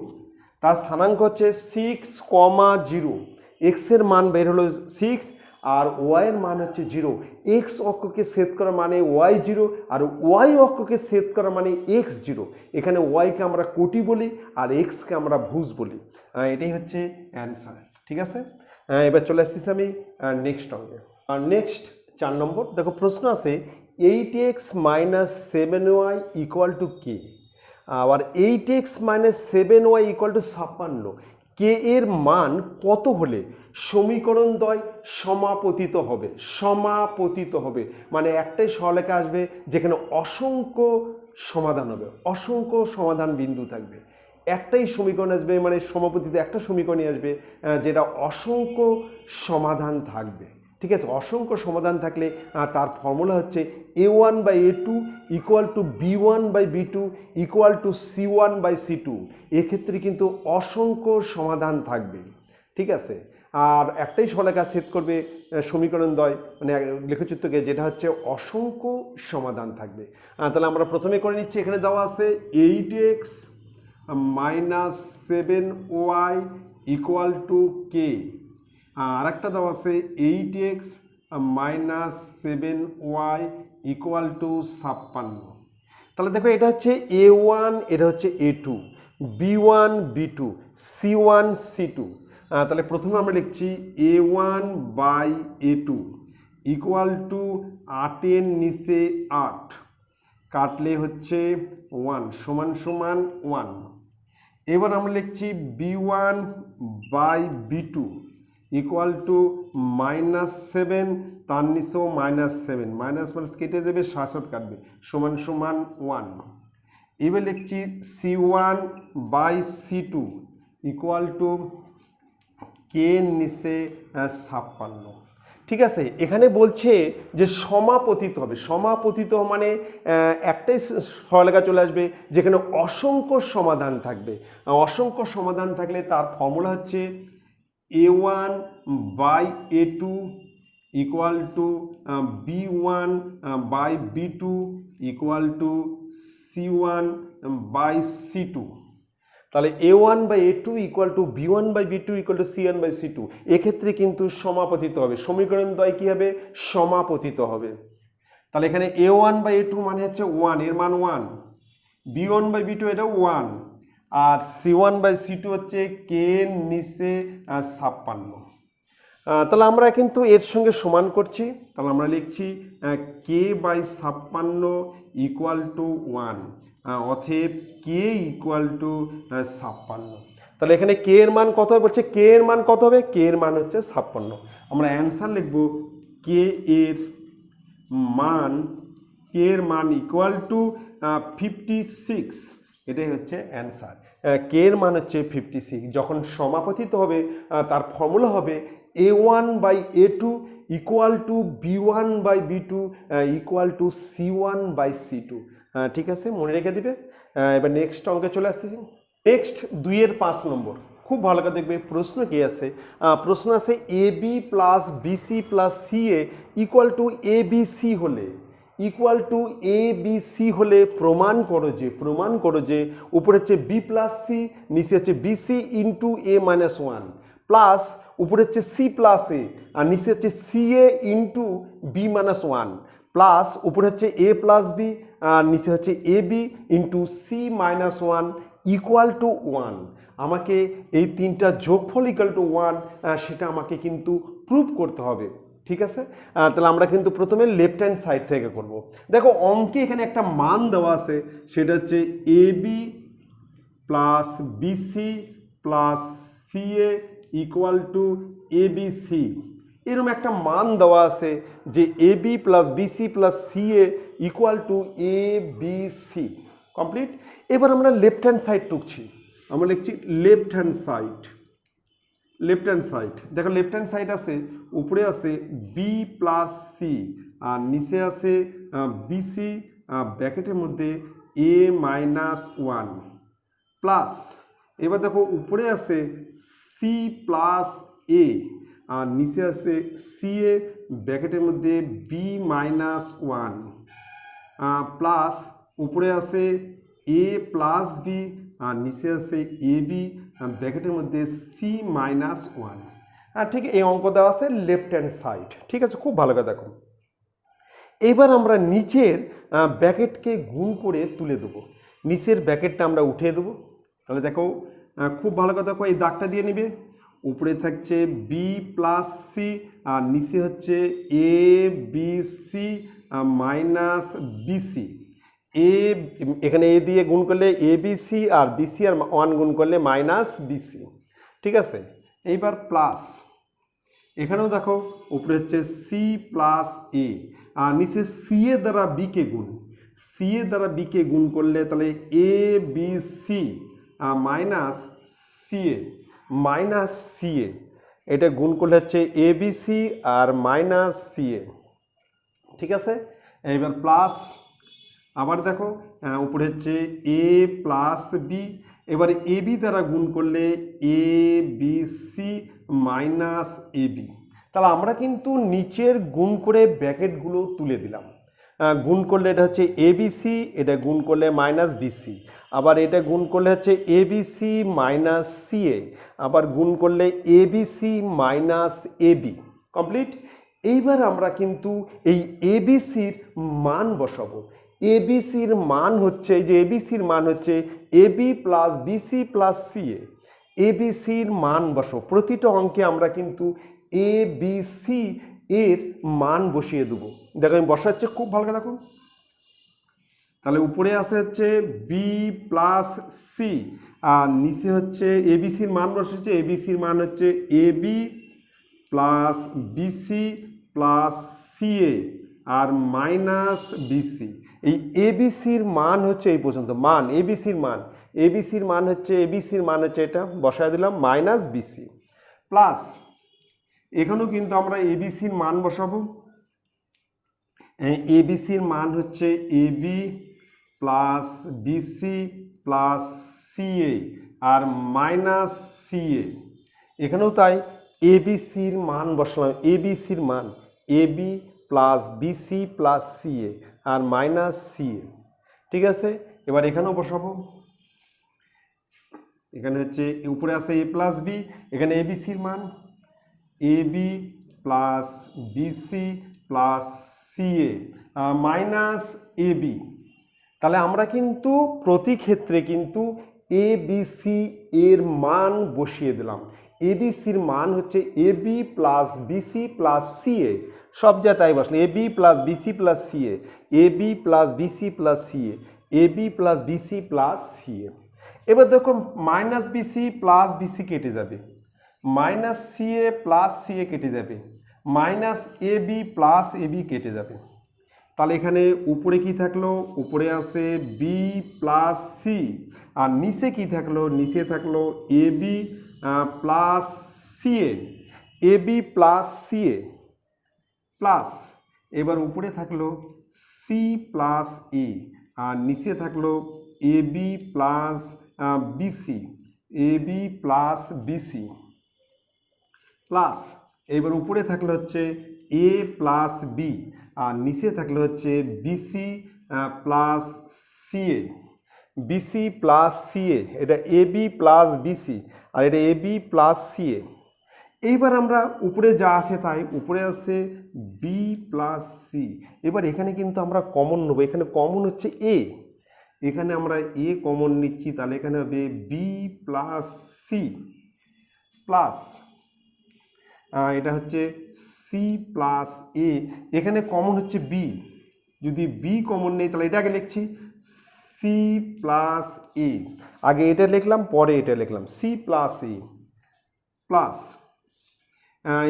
তার স্থানাঙ্ক হচ্ছে 6,0। x এর মান বের হলো 6 আর y এর মান হচ্ছে 0। x অক্ষকে ছেদ করা মানে y 0 আর y অক্ষকে ছেদ করা মানে x 0। এখানে y কে আমরা কোটি বলি আর x কে আমরা ভুজ বলি। এটাই হচ্ছে অ্যান্সার। ঠিক আছে, এবার চলে আসতেছি আমি নেক্সট অঙ্কে। নেক্সট 4 নম্বর। দেখো প্রশ্ন আছে 8x minus 7y equal to কে। আবার 8x minus 7y equal two 56। কে এর মান কত হলে সমীকরণ দ্বয় সমাপতিত হবে। মানে একটাই সরলরেখা আসবে যেখানে অসংখ্য সমাধান বিন্দু থাকবে। একটাই সমীকরণ আসবে মানে সমাপতিত একটা সমীকরণই আসবে যেটা অসংখ্য সমাধান থাকবে। ঠিক আছে, অসংখ্য সমাধান থাকলে তার ফর্মুলা হচ্ছে a1/a2 equal to b1/b2 equal to c1/c2। এক্ষেত্রে কিন্তু অসংখ্য সমাধান থাকবে। ঠিক আছে, আর একটাই সরলরেখা ছেদ করবে সমীকরণ দ্বয় মানে লেখচিত্রকে, যেটা হচ্ছে অসংখ্য সমাধান থাকবে। তাহলে আমরা প্রথমে করে নিচ্ছি। এখানে দেওয়া আছে 8x minus 7y equal to k. আর একটা দেওয়া আছে 8x minus 7y equal two 56। তাহলে দেখো এটা হচ্ছে a1, এটা হচ্ছে a2, b1 b2, c1 c2। তাহলে প্রথমে আমরা লিখছি a1/a2 ইকুয়াল টু 8-এর নিচে 8 কাটলে হচ্ছে 1 সমান সমান 1। এবার আমরা লিখছি b1/b2 ইকুয়াল টু -7, তার নিচেও -7, মাইনাস মাইনাস কেটে যাবে, 7 কাটবে, সমান সমান 1। এবার লিখছি c1/c2 ইকুয়াল টু কে নিচে 56। ঠিক আছে, এখানে বলছে যে সমাপতিত হবে। সমাপতিত মানে একটাই সরলরেখা চলে আসবে যেখানে অসংখ্য সমাধান থাকবে। অসংখ্য সমাধান থাকলে তার ফর্মুলা হচ্ছে a1/a2 equal to b1/b2 equal to c1/c2। তাহলে a1/a2 equal to b1/b2 equal to c1/c2। এক্ষেত্রে কিন্তু সমাপতিত হবে, সমীকরণ দ্বয় কী হবে? সমাপতিত হবে। তাহলে এখানে a1/a2 মানে হচ্ছে 1, এর মান 1, b1/b2 এটাও 1, আর c1/c2 হচ্ছে কে নিচে 56। তাহলে আমরা কিন্তু এর সঙ্গে সমান করছি। তাহলে আমরা লিখছি k/56 ইকুয়াল টু 1, অতএব কে ইকুয়াল টু 56। তাহলে এখানে কে এর মান কত হবে? বলছে কে এর মান কত হবে? কে এর মান হচ্ছে 56। আমরা অ্যান্সার লিখব কে এর মান ইকুয়াল টু 56। এটাই হচ্ছে অ্যান্সার। কে এর মান হচ্ছে 56। যখন সমাপতিত হবে তার ফর্মুলা হবে a1/a2 equal to B1/B2 equal to C1/C2। ঠিক আছে, মনে রেখে দিবে। এবার নেক্সট অঙ্কে চলে আসতেছি। নেক্সট 2-এর 5 নম্বর, খুব ভালো করে দেখবে প্রশ্ন কি আছে। প্রশ্ন আছে AB plus BC plus CA equal to ABC হলে প্রমাণ করো যে উপরে হচ্ছে B প্লাস C, নিচে হচ্ছে BC ইন্টু A-1 প্লাস উপরে হচ্ছে C প্লাস A আর নিচে হচ্ছে CA ইন্টু B-1 প্লাস উপরে হচ্ছে A প্লাস B আর নিচে হচ্ছে AB into C-1 equal to 1। আমাকে এই তিনটা যোগফল ইকুয়াল টু 1 সেটা আমাকে কিন্তু প্রুভ করতে হবে। ঠিক আছে, তাহলে আমরা কিন্তু প্রথমে লেফট হ্যান্ড সাইড থেকে করব। দেখো অঙ্কে এখানে একটা মান দেওয়া আছে, সেটা হচ্ছে AB plus BC plus CA equal to ABC। এরকম একটা মান দেওয়া আছে যে AB plus BC plus CA equal to ABC। Complete. এবার আমরা লেফট হ্যান্ড সাইড টুকছি, আমরা লিখছি লেফট হ্যান্ড সাইড। দেখো লেফট হ্যান্ড সাইড আছে, উপরে আছে B প্লাস C আর নিচে আছে BC ব্র্যাকেটের মধ্যে A-1 প্লাস, এবার দেখো উপরে আছে C প্লাস A আর নিচে আছে CA ব্র্যাকেটের মধ্যে B-1 প্লাস উপরে আছে A প্লাস B আর নিচে আছে AB ব্র্যাকেটের মধ্যে C-1। ঠিক এই অঙ্ক দেওয়া আছে লেফট হ্যান্ড সাইড। ঠিক আছে, খুব ভালো করে দেখো। এবার আমরা নিচের ব্র্যাকেটকে গুণ করে তুলে দেবো, নিচের ব্র্যাকেটটা আমরা উঠিয়ে দেবো। তাহলে দেখো খুব ভালো কথা, দেখো এই দাগটা দিয়ে নিবে। উপরে থাকছে B প্লাস C আর নিচে হচ্ছে ABC মাইনাস BC। এখানে A দিয়ে গুণ করলে ABC আর BC আর 1 গুণ করলে মাইনাস BC। ঠিক আছে, এইবার প্লাস, এখানেও দেখো উপরে হচ্ছে C প্লাস A আর নিচে CA দ্বারা B কে গুণ করলে তাহলে ABC মাইনাস CA এটা গুণ করলে হচ্ছে ABC আর মাইনাস CA। ঠিক আছে, এইবার প্লাস, আবার দেখো উপরে হচ্ছে A প্লাস B, এবারে AB দ্বারা গুণ করলে ABC মাইনাস AB। তাহলে আমরা কিন্তু নিচের গুণ করে ব্র্যাকেটগুলো তুলে দিলাম। গুণ করলে এটা হচ্ছে ABC, এটা গুণ করলে মাইনাস BC, আবার এটা গুণ করলে হচ্ছে ABC মাইনাস CA, আবার গুণ করলে ABC মাইনাস AB। কমপ্লিট। এইবার আমরা কিন্তু এই ABCর মান বসাবো। ABCর মান হচ্ছে, এই যে ABCর মান হচ্ছে AB plus BC plus CA। ABCর মান বসো, প্রতিটা অঙ্কে আমরা কিন্তু ABC এর মান বসিয়ে দেবো। দেখো আমি বসাচ্ছি, খুব ভালো করে দেখো। তাহলে উপরে আসে হচ্ছে B প্লাস C আর নিচে হচ্ছে ABCর মান বসেছে, ABCর মান হচ্ছে AB plus BC plus CA আর মাইনাস BC। এই ABCর মান হচ্ছে এই পর্যন্ত মান, ABCর মান হচ্ছে এটা বসায় দিলাম মাইনাস BC প্লাস, এখানেও কিন্তু আমরা ABCর মান বসাবো। ABCর মান হচ্ছে AB plus BC plus CA আর মাইনাস CA। এখানেও তাই ABCর মান বসালাম, ABCর মান AB plus BC plus CA আর মাইনাস CA। ঠিক আছে, এবার এখানেও বসাবো। এখানে হচ্ছে উপরে আছে A প্লাস B, এখানে ABCর মান AB plus BC plus CA minus AB। তাহলে আমরা কিন্তু প্রতি ক্ষেত্রে কিন্তু ABC এর মান বসিয়ে দিলাম। ABCর মান হচ্ছে AB plus BC plus CA, সব যা তাই বসলো, AB plus BC plus CA, AB plus BC plus CA, AB plus BC plus CA। এবার দেখো মাইনাস BC প্লাস BC কেটে যাবে, মাইনাস CA প্লাস CA কেটে যাবে, মাইনাস AB প্লাস AB কেটে যাবে। তাহলে এখানে উপরে কি থাকলো, উপরে আছে B প্লাস C আর নিচে কি থাকলো, নিচে থাকলো AB plus CA, AB plus CA। Plus এবার উপরে থাকলো সি প্লাস এ আর নিচে থাকলো এ বি প্লাস বিসি, এ বি প্লাস বিসি প্লাস এবার উপরে থাকলো হচ্ছে এ প্লাস বি আর নিচে থাকলো হচ্ছে bc plus ca, bc plus ca, এটা এ বি প্লাস বিসি আর এটা এ বি প্লাস সিএ। এইবার আমরা উপরে যা আছে তাই উপরে আছে বি প্লাস সি। এবার এখানে কিন্তু আমরা কমন নেবো, এখানে কমন হচ্ছে এ, এখানে আমরা এ কমন নিচ্ছি, তাহলে এখানে হবে বি প্লাস সি প্লাস এটা হচ্ছে সি প্লাস এ, এখানে কমন হচ্ছে বি, যদি বি কমন নেই তাহলে এটা আগে লিখছি সি প্লাস এ, আগে এটা লিখলাম পরে এটা লিখলাম সি প্লাস এ প্লাস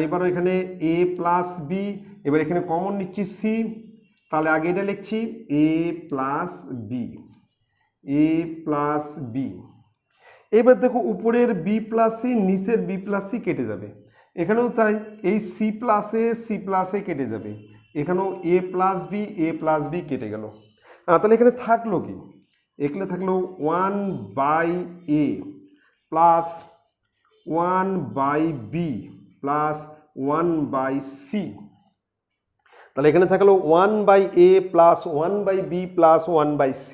এবার এখানে এ প্লাস বি, এবার এখানে কমন নিচ্ছি সি, তাহলে আগে এটা লিখছি এ প্লাস বি, এ প্লাস বি। এবার দেখো উপরের বি প্লাস সি নিচের বি প্লাস সি কেটে যাবে, এখানেও তাই এই সি প্লাসে কেটে যাবে, এখানেও এ প্লাস বি কেটে গেল। তাহলে এখানে থাকলো কি, এখানে থাকলো 1/a plus 1/b plus 1/c, তাহলে এখানে থাকলো 1/a plus 1/b plus 1/c,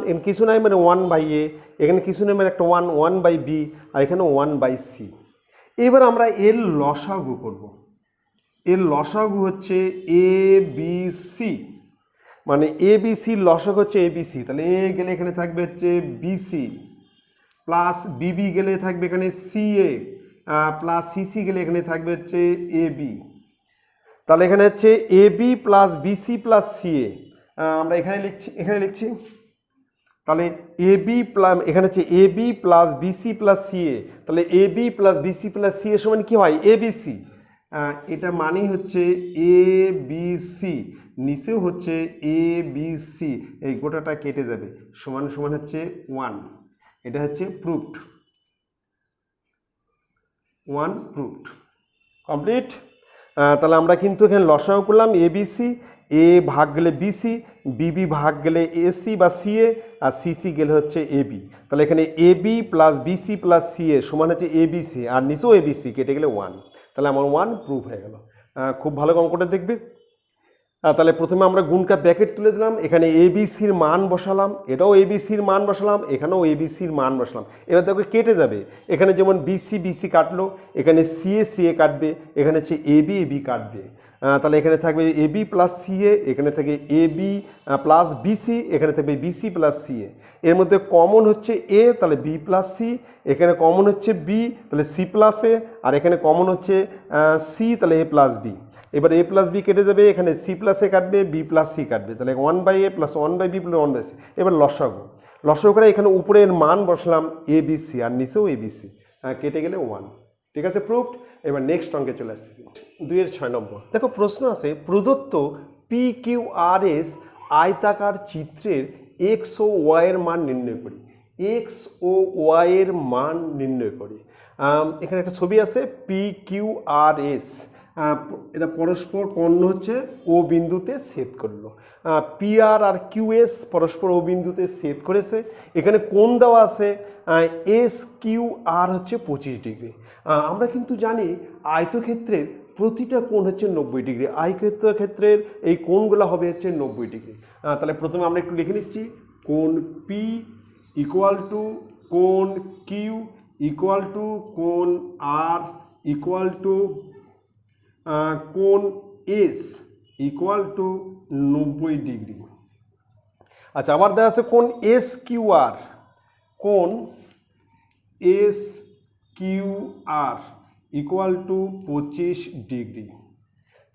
এখানে কিছু নাই মানে 1/a, এখানে কিছু নাই মানে একটা 1/b আর এখানে 1/c। এবার আমরা এর লসাগু করব, এর লসাগু হচ্ছে এ বি সি, মানে এ বি সির লসাগু হচ্ছে এ বি সি, তাহলে এ গেলে এখানে থাকবে হচ্ছে বিসি প্লাস বিবি গেলে থাকবে এখানে সিএ প্লাস সিসি গেলে এখানে থাকবে হচ্ছে এ বি, তাহলে এখানে হচ্ছে a b plus bc plus ca, আমরা এখানে লিখছি তাহলে এ বি প্লাস এখানে হচ্ছে a b plus bc plus ca, তাহলে a b plus bc plus ca সমান কি হয় এ বি সি, এটা মানেই হচ্ছে এ বি সি, নিচেও হচ্ছে এ বি সি, এই গোটাটা কেটে যাবে, সমান সমান হচ্ছে 1, এটা হচ্ছে প্রুফড, 1 প্রুফড কমপ্লিট। তাহলে আমরা কিন্তু এখানে লসাগু করলাম এ বি সি, এ ভাগ গেলে বিসি, বিবি ভাগ গেলে এসি বা সিএ আর সিসি গেলে হচ্ছে এবি, তাহলে এখানে a b plus bc plus ca সমান হচ্ছে এবিসি আর নিচেও এবিসি কেটে গেলে 1, তাহলে আমার 1 প্রুফ হয়ে গেল। খুব ভালো অঙ্কটা দেখবে। তাহলে প্রথমে আমরা গুণকার ব্র্যাকেট তুলে দিলাম, এখানে এবিসির মান বসালাম, এটাও এবিসির মান বসালাম, এখানেও এবিসির মান বসালাম, এবার দেখো কেটে যাবে, এখানে যেমন বিসি কাটলো, এখানে সিএ কাটবে, এখানে হচ্ছে এবি কাটবে, তাহলে এখানে থাকবে এবি প্লাস সিএ, এখানে থাকে এবি প্লাস বিসি, এখানে থাকবে বিসি প্লাস সিএ, এর মধ্যে কমন হচ্ছে এ, তাহলে বি প্লাস সি, এখানে কমন হচ্ছে বি, তাহলে সি প্লাস এ, আর এখানে কমন হচ্ছে সি, তাহলে এ প্লাস বি। এবার এ প্লাস বি কেটে যাবে, এখানে সি প্লাস এ কাটবে, বি প্লাস সি কাটবে, তাহলে 1/a plus 1/b plus 1/c। এবার লসাগু করে এখানে উপরের মান বসলাম এ বি সি আর নিচেও এ বি সি, কেটে গেলে 1, ঠিক আছে প্রুফড। এবার নেক্সট অঙ্কে চলে আসতেছি 2-6 নম্বর। দেখো প্রশ্ন আছে প্রদত্ত পি কিউ আর এস আয়তাকার চিত্রের এক্স ও ওয়াই এর মান নির্ণয় করি, এক্স ও ওয়াই এর মান নির্ণয় করি। এখানে একটা ছবি আছে পি কিউ আর এস, এটা পরস্পর কর্ণ হচ্ছে ও বিন্দুতে ছেদ করলো, পি আর কিউএস পরস্পর ও বিন্দুতে ছেদ করেছে, এখানে কোণ দেওয়া আছে এস কিউ আর হচ্ছে 25 ডিগ্রি। আমরা কিন্তু জানি আয়তক্ষেত্রের প্রতিটা কোণ হচ্ছে 90 ডিগ্রি, আয়তক্ষেত্রের এই কোণগুলো হবে হচ্ছে 90 ডিগ্রি। তাহলে প্রথমে আমরা একটু লিখে নিচ্ছি কোণ পি ইকুয়াল টু কোণ কিউ ইকুয়াল টু কোণ আর ইকুয়াল টু কোণ এস ইকুয়াল টু 90 ডিগ্রি। আচ্ছা আবার দেওয়া আছে কোণ এস কিউ আর, কোণ S Q R equal to 25 degree,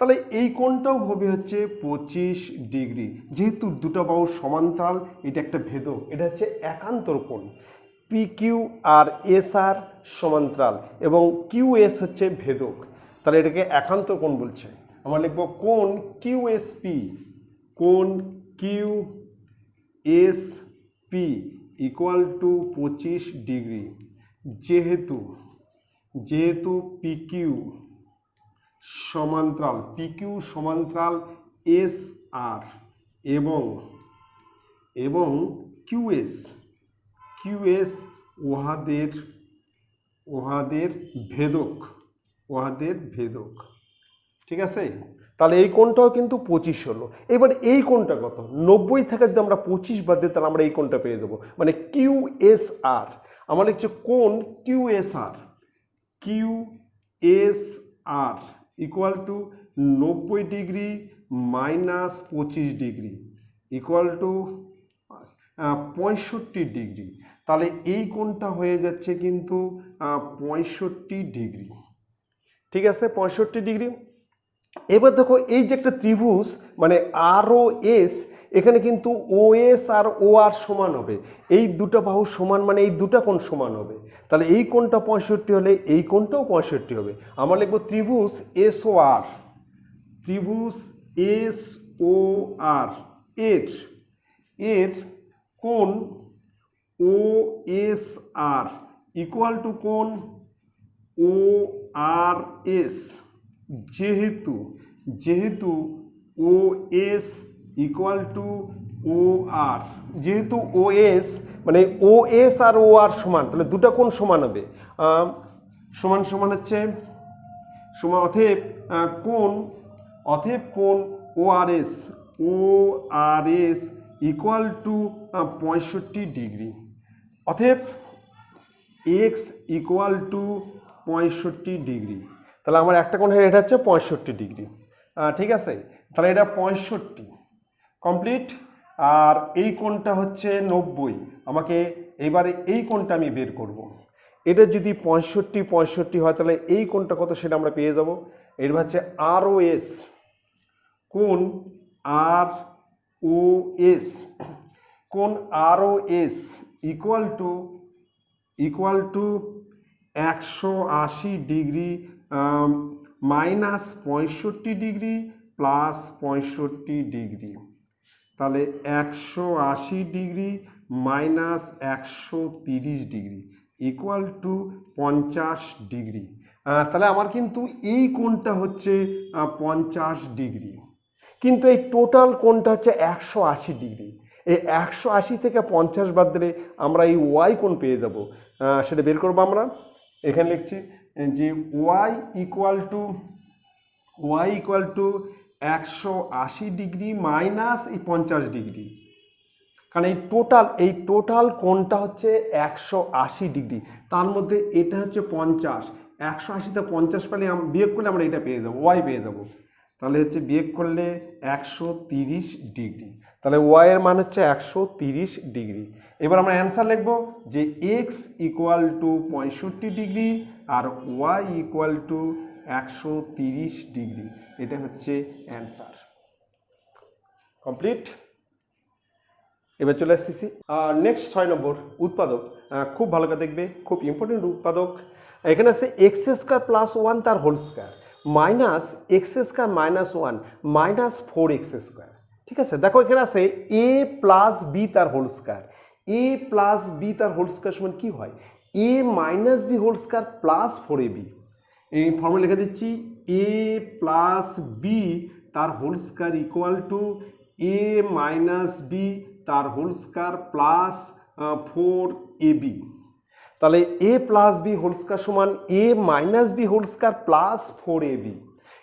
তাহলে এই কোণটাও হবে হচ্ছে 25 ডিগ্রি, যেহেতু দুটো বাহু সমান্তরাল, এটা একটা ভেদক, এটা হচ্ছে একান্তর কোণ, পি কিউ আর এস আর সমান্তরাল এবং কিউ এস হচ্ছে ভেদক, তাহলে এটাকে একান্তর কোণ বলছে। আমরা লিখব কোণ কিউ এস পি, কোণ Q S P equal to 25 degree, যেহেতু পি কিউ সমান্তরাল পিকিউ সমান্তরাল এস আর এবং কিউএস উহাদের ভেদক ঠিক আছে। তাহলে এই কোণটাও কিন্তু 25 হলো। এবার এই কোণটা কত, 90 থেকে যদি আমরা 25 বাদ দিই তাহলে আমরা এই কোণটা পেয়ে যাবো, মানে কিউএসআর। আমার লিখছে কোণ QSR equal to 90 degree minus 25 degree equal to 65 degree. তাহলে এই কোণটা হয়ে যাচ্ছে কিন্তু 65 ডিগ্রি, ঠিক আছে, 65 ডিগ্রি। এবার দেখো এই যে একটা ত্রিভুজ মানে আর ও এস, এখানে কিন্তু ও এস আর ও আর সমান হবে, এই দুটো বাহু সমান মানে এই দুটো কোণ সমান হবে। তাহলে এই কোণটা 65 হলে এই কোণটাও 65 হবে। আমরা লিখবো ত্রিভুজ এস ও আর, এর কোণ ও এস আর ইকুয়াল টু কোণ ও আর এস, যেহেতু ও এস ইকুয়াল টু ও আর, যেহেতু ও এস মানে ও এস আর ও আর সমান, তাহলে দুটো কোণ সমান হবে, সমান হচ্ছে সমান, অতএব কোণ ও আর এস ইকুয়াল টু 65 ডিগ্রি, অতএব এক্স ইকুয়াল টু 65 ডিগ্রি। তাহলে আমার একটা কোণ এটা হচ্ছে 65 ডিগ্রি, ঠিক আছে। তাহলে এটা 65 কমপ্লিট, আর এই কোণটা হচ্ছে 90। আমাকে এবারে এই কোণটা আমি বের করব। এটা যদি 65 হয় তাহলে এই কোণটা কত সেটা আমরা পেয়ে যাব। এটা হচ্ছে আর ও এস, কোণ R O S equal to 180 degree minus 65 degree plus 65 degree. তাহলে 180 degree minus 130 degree equal to 50 degree. তাহলে আমার কিন্তু এই কোণটা হচ্ছে 50 ডিগ্রি, কিন্তু এই টোটাল কোণটা হচ্ছে 180 ডিগ্রি। এই 180 থেকে 50 বাদ দিলে আমরা এই ওয়াই কোণ পেয়ে যাব, সেটা বের করবো আমরা। এখানে লিখছি যে y equal to 180 degree minus এই 50 ডিগ্রি, কারণ এই টোটাল কোণটা হচ্ছে 180 ডিগ্রি, তার মধ্যে এটা হচ্ছে 50, 180তে 50 পেলে বিয়োগ করলে আমরা এটা পেয়ে যাবো, ওয়াই পেয়ে যাবো। তাহলে হচ্ছে বিয়োগ করলে 130 ডিগ্রি, তাহলে ওয়াই এর মান হচ্ছে 130 ডিগ্রি। এবার আমরা অ্যান্সার লিখব যে এক্স ইকুয়াল টু 65 ডিগ্রি আর ওয়াই ইকুয়াল টু 130 ডিগ্রি। এটা হচ্ছে অ্যান্সার। কমপ্লিট। এবার চলে আসতেছি নেক্সট 6 নম্বর উৎপাদক। খুব ভালো করে দেখবে, খুব ইম্পর্টেন্ট উৎপাদক। এখানে আছে এক্স স্কোয়ার প্লাস 1 তার whole square minus x square minus 1 minus 4x square. ঠিক আছে, দেখো এখানে আছে এ প্লাস বি তার whole square, a plus b তার হোল স্কোয়ার সমান কি হয়, a minus b whole square plus 4ab। এই ফর্মুলা লিখে দিচ্ছি, এ প্লাস বি তার whole square equal to a minus b তার হোল স্কোয়ার প্লাস 4ab। তাহলে a plus b whole square সমান a minus b whole square plus 4ab।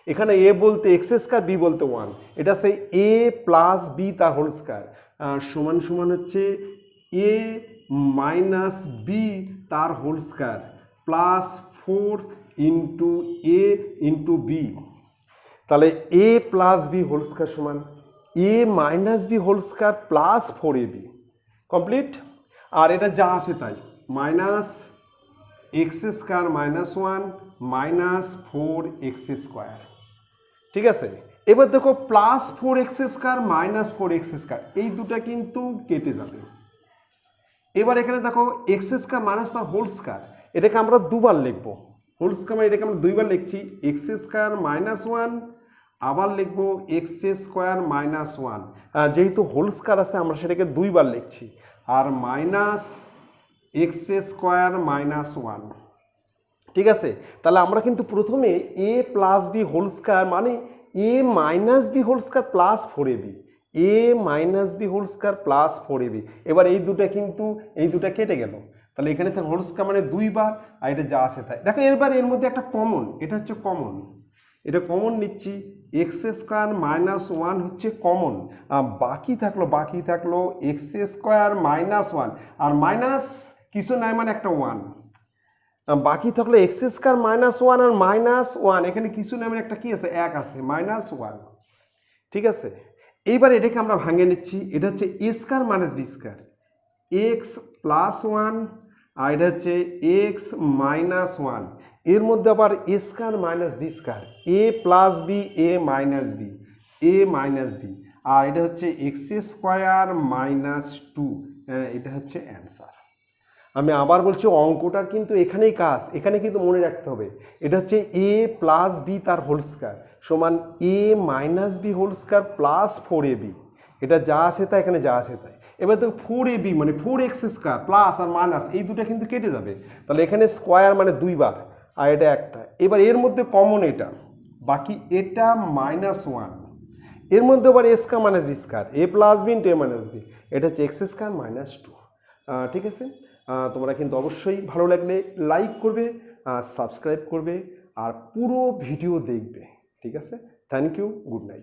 এখানে এ বলতে x square, B বলতে 1, এটা সেই এ প্লাস বি তার হোল স্কোয়ার সমান হচ্ছে এ মাইনাস বি তার whole square plus 4 into a into b. তাহলে a plus b whole square সমান a minus b whole square plus 4ab। Complete. আর এটা যা আছে তাই, minus x square minus 1 minus 4x square. ঠিক আছে, এবার দেখো plus 4x square minus 4x square এই দুটা কিন্তু কেটে যাবে। এবার এখানে দেখো এক্স স্কোয়ার মাইনাস তার হোল স্কোয়ার, এটাকে আমরা দুবার লিখবো, হোল স্কোয়ার এটাকে আমরা দুইবার লিখছি, এক্স স্কোয়ার মাইনাস 1 আবার লিখবো এক্স স্কোয়ার মাইনাস 1, যেহেতু হোল স্কোয়ার আছে আমরা সেটাকে দুইবার লিখছি, আর মাইনাস এক্স স্কোয়ার মাইনাস 1। ঠিক আছে, তাহলে আমরা কিন্তু প্রথমে a plus b whole square মানে a minus b whole square plus four a b, a minus b whole square plus four a b. এবার এই দুটা কিন্তু এই দুটা কেটে গেল, তাহলে এখানে হোল স্কয়ার মানে দুইবার, আর এটা যা আসে তাই। দেখো এবার এর মধ্যে একটা কমন, এটা হচ্ছে কমন, এটা কমন নিচ্ছি, এক্স স্কোয়ার মাইনাস ওয়ান হচ্ছে কমন, বাকি থাকলো এক্স স্কোয়ার মাইনাস ওয়ান, আর মাইনাস কিছু নাই মানে একটা ওয়ান, বাকি থাকলো এক্স স্কোয়ার মাইনাস ওয়ান আর মাইনাস ওয়ান, এখানে কিছু নাই মানে একটা কি আছে, এক আছে, মাইনাস ওয়ান। ঠিক আছে, এইবার এটাকে আমরা ভাঙে নিচ্ছি, এটা হচ্ছে a square minus b square, x plus one, আর এটা হচ্ছে এক্স মাইনাস ওয়ান, এর মধ্যে আবার a square minus b square, a plus b a minus b, a minus b, আর এটা হচ্ছে এক্স স্কোয়ার মাইনাস টু, এটা হচ্ছে অ্যান্সার। আমি আবার বলছি অঙ্কটার কিন্তু এখানেই কাজ, এখানে কিন্তু মনে রাখতে হবে এটা হচ্ছে এ প্লাস বি তার হোল স্কয়ার সমান a minus b whole square plus four a b, এটা যা আছে তাই এখানে যা আছে তাই। এবার দেখো ফোর এ বি মানে ফোর এক্স স্কোয়ার প্লাস আর মাইনাস এই দুটো কিন্তু কেটে যাবে, তাহলে এখানে স্কোয়ার মানে দুইবার আর এটা একটা। এবার এর মধ্যে কমন এটা, বাকি এটা মাইনাস ওয়ান, এর মধ্যে আবার a square minus b square, a plus B into A minus B, এটা হচ্ছে এক্স স্কোয়ার মাইনাস টু। ঠিক আছে, তোমরা কিন্তু অবশ্যই ভালো লাগলে লাইক করবে, সাবস্ক্রাইব করবে আর পুরো ভিডিও দেখবে। ঠিক আছে, থ্যাংক ইউ, গুড নাইট।